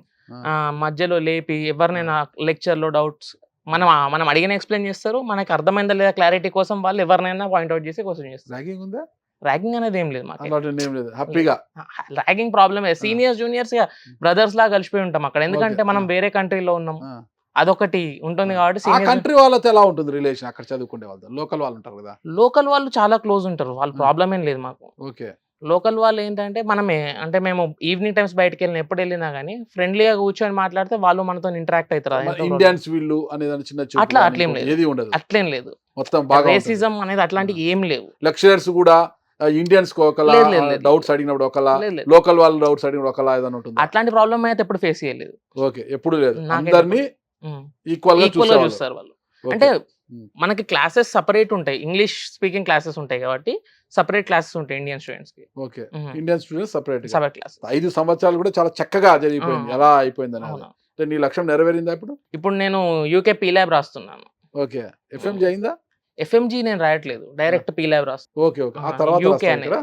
మధ్యలో లేపి ఎవరినైనా లెక్చర్ లో డౌట్స్ మనం అడిగిన ఎక్స్ప్లెయిన్ చేస్తారు. మనకి అర్థమైందా లేదా క్లారిటీ కోసం వాళ్ళు ఎవరినైనా పాయింట్అవుట్ చేసి క్వశ్చన్ చేస్తారు. ర్యాగింగ్ ఉందా? ర్యాగింగ్ అనేది ఏం లేదు మాకు. హ్యాపీగా ragging problem seniors juniors brothers లాగా కలిసిపోయి ఉంటాం అక్కడ. ఎందుకంటే మనం వేరే కంట్రీలో ఉన్నాం, అదొకటి ఉంటుంది కాబట్టి. కంట్రీ వాళ్ళతో ఎలా ఉంటుంది రిలేషన్? అక్కడ చదువుకునే వాళ్ళతో లోకల్ వాళ్ళు ఉంటారు కదా, లోకల్ వాళ్ళు చాలా క్లోజ్ ఉంటారు, వాళ్ళ ప్రాబ్లం ఏం లేదు మాకు. ఓకే. లోకల్ వాళ్ళు ఏంటంటే అంటే మేము ఈవినింగ్ టైమ్స్ బయటకు వెళ్ళిన ఎప్పుడు వెళ్ళినా కానీ ఫ్రెండ్లీగా కూర్చొని మాట్లాడితే వాళ్ళు మనతో ఇంటరాక్ట్ అవుతారు. ఇండియన్స్ వీళ్ళు అనేది చిన్న అట్లేం లేదు, అట్లేం లేదు. మొత్తం రేసిజం అనేది అట్లాంటివి ఏం లేవు. లెక్చరర్స్ కూడా ఇండియన్స్ ఒకలా డౌట్స్ అడిగినప్పుడు ఒకలా, లోకల్ వాళ్ళు డౌట్స్ అడిగినప్పుడు ఒకలా ఏదైనా ఉంటుంది. అట్లాంటి ప్రాబ్లం అయితే ఎప్పుడు ఫేస్ చేయలేదు. ఓకే, ఎప్పుడు లేదు. అందరినీ ఈక్వల్ గా చూస్తారు వాళ్ళు. అంటే మనకి క్లాసెస్ సపరేట్ ఉంటాయి, ఇంగ్లీష్ స్పీకింగ్ క్లాసెస్ ఉంటాయి కాబట్టి సపరేట్ క్లాసెస్ ఉంటాయి ఇండియన్ స్టూడెంట్స్ కి. Okay, Indian students separate class. 5 సంవత్సరాలు కూడా చాలా చక్కగా జరిగిపోయింది. ఎలా అయిపోయింది అనేది నీ లక్ష్యం నెరవేరిందా? ఇప్పుడు నేను యూకే పీ ల్యాబ్ రాస్తున్నాను. ఓకే, ఎఫ్ఎంజీ అయిందా? ఎఫ్ఎంజీ నేను రాయట్లేదు, డైరెక్ట్ పీ ల్యాబ్ రాస్తున్నాను. Okay okay. ఆ తర్వాత యూకే అనేది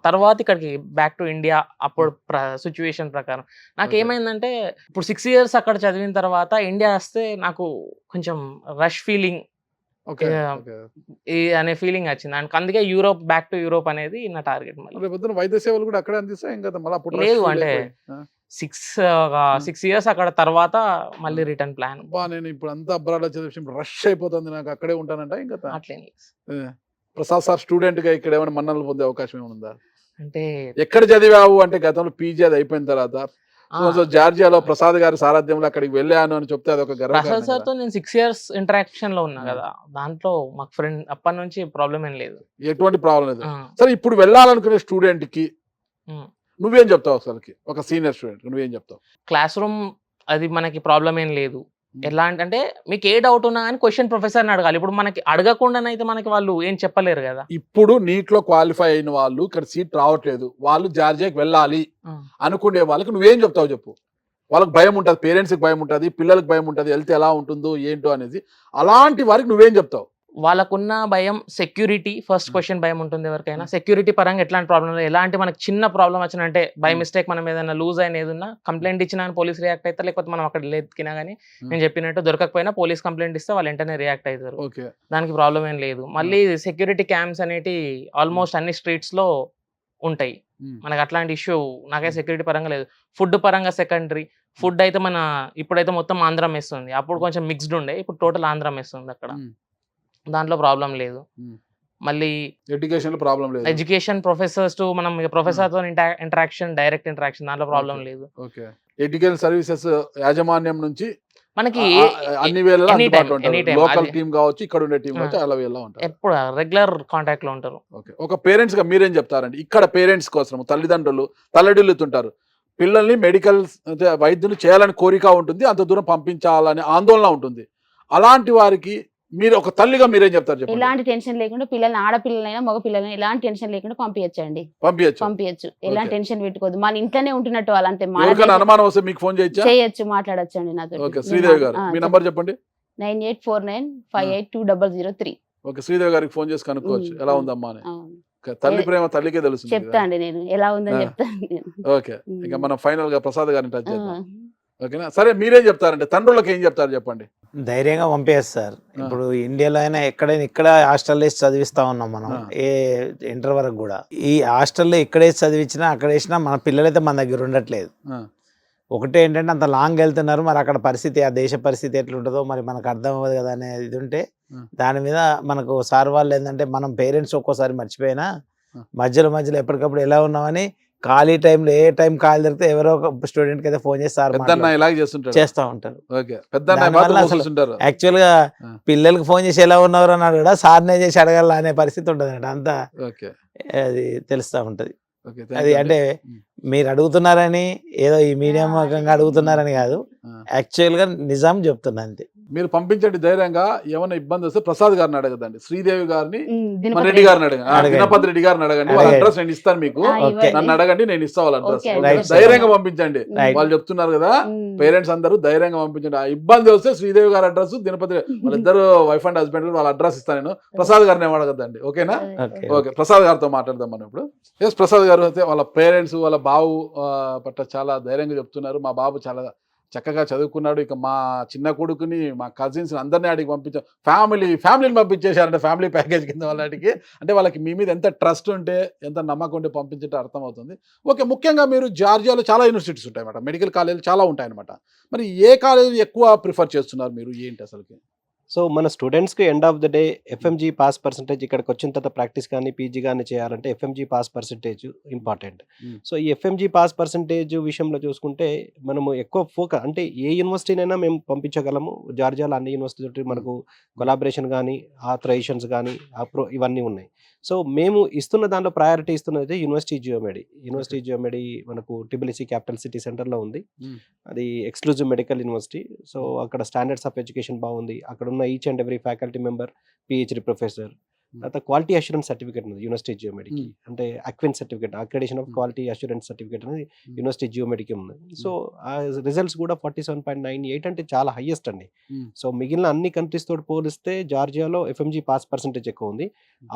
తర్వాత ఇక్కడికి బ్యాక్ టు ఇండియా. అప్పుడు సిచ్యువేషన్ ప్రకారం నాకు ఏమైందంటే ఇప్పుడు 6 years అక్కడ చదివిన తర్వాత ఇండియా వస్తే నాకు కొంచెం రష్ ఫీలింగ్ అనే ఫీలింగ్ వచ్చింది. అందుకే బ్యాక్ టు యూరోప్ అనేది నా టార్గెట్. వైద్య సేవలు కూడా అక్కడే అందిస్తాయి కదా? లేదు, అంటే 6 years అక్కడ తర్వాత మళ్ళీ రిటర్న్ ప్లాన్. నేను ఇప్పుడు అంతా అబ్రాడ్ చదివి రష్ అయిపోతుంది, నాకు అక్కడే ఉంటానంట. ఇంకా అట్లేం ప్రసాద్ సార్ స్టూడెంట్ గా ఇక్కడ ఏమైనా మన్నలు పొందే అవకాశం ఏముందా? అంటే ఎక్కడ చదివావు అంటే గతంలో పీజీ అది అయిపోయిన తర్వాత జార్జియాలో ప్రసాద్ గారి సారథ్యంలో అక్కడికి వెళ్ళాను అని చెప్తే అదొక గర్వ. ప్రసాద్ సార్ తో నేను 6 years ఇంటరాక్షన్ లో ఉన్నా కదా, దాంట్లో మాకు ఫ్రెండ్ అప్పటి నుంచి ప్రాబ్లం ఏం లేదు, ఎటువంటి ప్రాబ్లం లేదు. సరే, ఇప్పుడు వెళ్ళాలనుకునే స్టూడెంట్ కి నువ్వేం చెప్తావు? అసలుకి ఒక సీనియర్ స్టూడెంట్ నువ్వేం చెప్తావు? క్లాస్ రూమ్ అది మనకి ప్రాబ్లం ఏం లేదు. ఎలా అంటే మీకు ఏ డౌట్ ఉన్నా కానీ క్వశ్చన్ ప్రొఫెసర్ని అడగాలి. ఇప్పుడు మనకి అడగకుండానైతే మనకి వాళ్ళు ఏం చెప్పలేరు కదా. ఇప్పుడు నీట్లో క్వాలిఫై అయిన వాళ్ళు ఇక్కడ సీట్ రావట్లేదు, వాళ్ళు జార్జియాకి వెళ్ళాలి అనుకునే వాళ్ళకి నువ్వేం చెప్తావు చెప్పు? వాళ్ళకి భయం ఉంటుంది, పేరెంట్స్కి భయం ఉంటుంది, పిల్లలకి భయం ఉంటుంది, హెల్త్ ఎలా ఉంటుందో ఏంటో అనేది. అలాంటి వారికి నువ్వేం చెప్తావు? వాళ్ళకున్న భయం సెక్యూరిటీ, ఫస్ట్ క్వశ్చన్ భయం ఉంటుంది ఎవరికైనా. సెక్యూరిటీ పరంగా ఎట్లాంటి ప్రాబ్లం లేదు. ఎలాంటి మనకి చిన్న ప్రాబ్లం వచ్చినంటే బై మిస్టేక్ మనం ఏదైనా లూజ్ అయిన ఏదన్నా కంప్లైంట్ ఇచ్చినా పోలీస్ రియాక్ట్ అవుతారు, లేకపోతే మనం అక్కడ లేదుకినా కానీ నేను చెప్పినట్టు దొరకకపోయినా పోలీస్ కంప్లైంట్ ఇస్తే వాళ్ళు వెంటనే రియాక్ట్ అవుతారు. దానికి ప్రాబ్లం ఏం లేదు. మళ్ళీ సెక్యూరిటీ క్యామ్స్ అనేటి ఆల్మోస్ట్ అన్ని స్ట్రీట్స్ లో ఉంటాయి. మనకి అట్లాంటి ఇష్యూ నాకైతే సెక్యూరిటీ పరంగా లేదు. ఫుడ్ పరంగా సెకండరీ. ఫుడ్ అయితే ఇప్పుడైతే మొత్తం ఆంధ్ర మెస్ ఉంది. అప్పుడు కొంచెం మిక్స్డ్ ఉండే, ఇప్పుడు టోటల్ ఆంధ్ర మెస్ ఉంది అక్కడ. దాంట్లో ప్రాబ్లం లేదు. మళ్ళీ ఎడ్యుకేషన్ ప్రాబ్లం లేదు. ఎడ్యుకేషన్ ప్రొఫెసర్స్ టు మనం ప్రొఫెసర్ తో ఇంటరాక్షన్, డైరెక్ట్ ఇంటరాక్షన్, దాంట్లో ప్రాబ్లం లేదు. ఓకే. ఎడ్యుకేషన్ సర్వీసెస్ యాజమాన్యం నుంచి మనకి అన్ని వేళలా అందుబాటులో ఉంటారు. లోకల్ టీమ్ కావచ్చు, ఇక్కడ ఉండే టీం కావచ్చు, అలా వేళలా ఉంటారు. ఎప్పుడు రెగ్యులర్ కాంటాక్ట్ లో ఉంటారు. ఓకే. ఒక పేరెంట్స్ గా మీరేం చెప్తారండి? ఇక్కడ పేరెంట్స్ కోసం తల్లిదండ్రులు తల్లడిల్లుతుంటారు, పిల్లల్ని మెడికల్ వైద్యులు చేయాలని కోరిక ఉంటుంది, అంత దూరం పంపించాలని ఆందోళన ఉంటుంది. అలాంటి వారికి మీరు ఒక తల్లిగా మీరేం చెప్తారు చెప్పండి? ఎలాంటి టెన్షన్ లేకుండా పిల్లల్ని, ఆడపిల్లలైనా మగ పిల్లలైనా ఎలాంటి టెన్షన్ లేకుండా పంపించండి. పంపించచ్చు. ఎలాంటి టెన్షన్ పెట్టుకోవద్దు. మన ఇంట్లోనే ఉంటున్నట్టు వాళ్ళంతే. అనుమానం వస్తే మీకు ఫోన్ చేయొచ్చు, మాట్లాడచ్చు అండి నాతో. ఓకే. శ్రీదేవి గారు మీ నంబర్ చెప్పండి. 9849582003. ఓకే. శ్రీదేవి గారికి ఫోన్ చేసి కనుక్కోవచ్చు ఎలా ఉందమ్మా అని. తల్లి ప్రేమ తల్లికే తెలుసు. చెప్తా అండి నేను ఎలా ఉందని చెప్తాను. ఓకే. ఇక మనం ఫైనల్ గా ప్రసాద్ గారిని టచ్ చేద్దాం. ఓకేనా? సరే, మీరేం చెప్తారంటే తండ్రులకు ఏం చెప్తారు చెప్పండి? ధైర్యంగా పంపేస్తారు. ఇప్పుడు ఇండియాలో అయినా ఎక్కడైనా ఇక్కడ హాస్టల్లో వేసి చదివిస్తా ఉన్నాం మనం, ఏ ఇంటర్ వరకు కూడా. ఈ హాస్టల్లో ఇక్కడే చదివించినా అక్కడ వేసినా మన పిల్లలైతే మన దగ్గర ఉండట్లేదు. ఒకటే ఏంటంటే అంత లాంగ్ వెళ్తున్నారు, మరి అక్కడ పరిస్థితి, ఆ దేశ పరిస్థితి ఎట్లుంటుందో మరి మనకు అర్థం అవ్వదు కదా అనేది ఇది ఉంటే దాని మీద మనకు సార్ వాళ్ళు ఏంటంటే మనం పేరెంట్స్ ఒక్కోసారి మర్చిపోయినా మధ్యలో ఎప్పటికప్పుడు ఎలా ఉన్నామని ఖాళీ టైంలో ఏ టైం ఖాళీ దొరికితే ఎవరో ఒక స్టూడెంట్ కి అయితే ఫోన్ చేసి సార్ చేస్తా ఉంటారు. యాక్చువల్ గా పిల్లలకి ఫోన్ చేసి ఎలా ఉన్నారు అన్నాడు కూడా సార్నే చేసి అడగాల అనే పరిస్థితి ఉంటుంది అంట. అంతా అది తెలుస్తా ఉంటది. అది అంటే మీరు అడుగుతున్నారని ఏదో ఈ మీడియా ముఖంగా అడుగుతున్నారని కాదు, యాక్చువల్ గా నిజాం చెప్తున్నా అంతే. మీరు పంపించండి ధైర్యంగా. ఏమైనా ఇబ్బంది వస్తే ప్రసాద్ గారిని అడగదండి, శ్రీదేవి గారిని, రెడ్డి గారిని అడగండి, దినపతి రెడ్డి గారిని అడగండి. వాళ్ళ అడ్రస్ నేను ఇస్తాను మీకు, నన్ను అడగండి, నేను ఇస్తా వాళ్ళ అడ్రస్. ధైర్యంగా పంపించండి. వాళ్ళు చెప్తున్నారు కదా పేరెంట్స్ అందరూ ధైర్యంగా పంపించండి. ఆ ఇబ్బంది వస్తే శ్రీదేవి గారి అడ్రస్, దినపతి వాళ్ళిద్దరు వైఫ్ అండ్ హస్బెండ్ వాళ్ళ అడ్రస్ ఇస్తాను నేను. ప్రసాద్ గారిని ఏం అడగద్దండి. ఓకేనా? ఓకే. ప్రసాద్ గారితో మాట్లాడదాం మనం ఇప్పుడు. ఎస్, ప్రసాద్ గారు అయితే వాళ్ళ పేరెంట్స్ వాళ్ళ బాబు పట్ల చాలా ధైర్యంగా చెప్తున్నారు. మా బాబు చాలా చక్కగా చదువుకున్నాడు, ఇక మా చిన్న కొడుకుని, మా కజిన్స్ అందరినీ ఆడికి పంపించాం, ఫ్యామిలీని పంపించేశారంటే ఫ్యామిలీ ప్యాకేజ్ కింద వాళ్ళకి. అంటే వాళ్ళకి మీ మీద ఎంత ట్రస్ట్ ఉంటే, ఎంత నమ్మకం ఉంటే పంపించే అర్థమవుతుంది. ఓకే. ముఖ్యంగా మీరు జార్జియాలో చాలా యూనివర్సిటీస్ ఉంటాయి అన్నమాట, మెడికల్ కాలేజీలు చాలా ఉంటాయన్నమాట. మరి ఏ కాలేజీ ఎక్కువ ప్రిఫర్ చేస్తున్నారు మీరు, ఏంటి అసలుకి? సో మన స్టూడెంట్స్కి end of the day FMG pass percentage, ఇక్కడికి వచ్చిన తర్వాత ప్రాక్టీస్ కానీ పీజీ కానీ చేయాలంటే FMG pass percentage important. So ఈ ఎఫ్ఎంజీ పాస్ పర్సంటేజ్ విషయంలో చూసుకుంటే మనము ఎక్కువ ఫోకస్ అంటే ఏ యూనివర్సిటీనైనా మేము పంపించగలము. జార్జియాలో అన్ని యూనివర్సిటీ మనకు కొలాబరేషన్ కానీ ఆథరైజేషన్స్ కానీ ఇవన్నీ ఉన్నాయి. సో మేము ఇస్తున్న దాంట్లో ప్రయారిటీ ఇస్తున్నది యూనివర్సిటీ జియోమెడి మనకు TBC క్యాపిటల్ సిటీ సెంటర్లో ఉంది. అది ఎక్స్క్లూజివ్ మెడికల్ యూనివర్సిటీ. సో అక్కడ స్టాండర్డ్స్ ఆఫ్ ఎడ్యుకేషన్ బాగుంది. అక్కడ ఉన్న each and every faculty member PhD professor. తర్వాత క్వాలిటీ అష్యూరెన్స్ సర్టిఫికేట్ ఉంది యూనివర్సిటీ జియోమెడికి, అంటే అక్విన్ certificate, accreditation of quality assurance certificate అనేది యూనివర్సిటీ జియోమెడికి ఉంది. సో ఆ రిజల్ట్స్ కూడా 47.98 అంటే చాలా హైయెస్ట్ అండి. సో మిగిలిన అన్ని కంట్రీస్ తోటి పోలిస్తే జార్జియాలో ఎఫ్ఎంజీ పాస్ పర్సంటేజ్ ఎక్కువ ఉంది.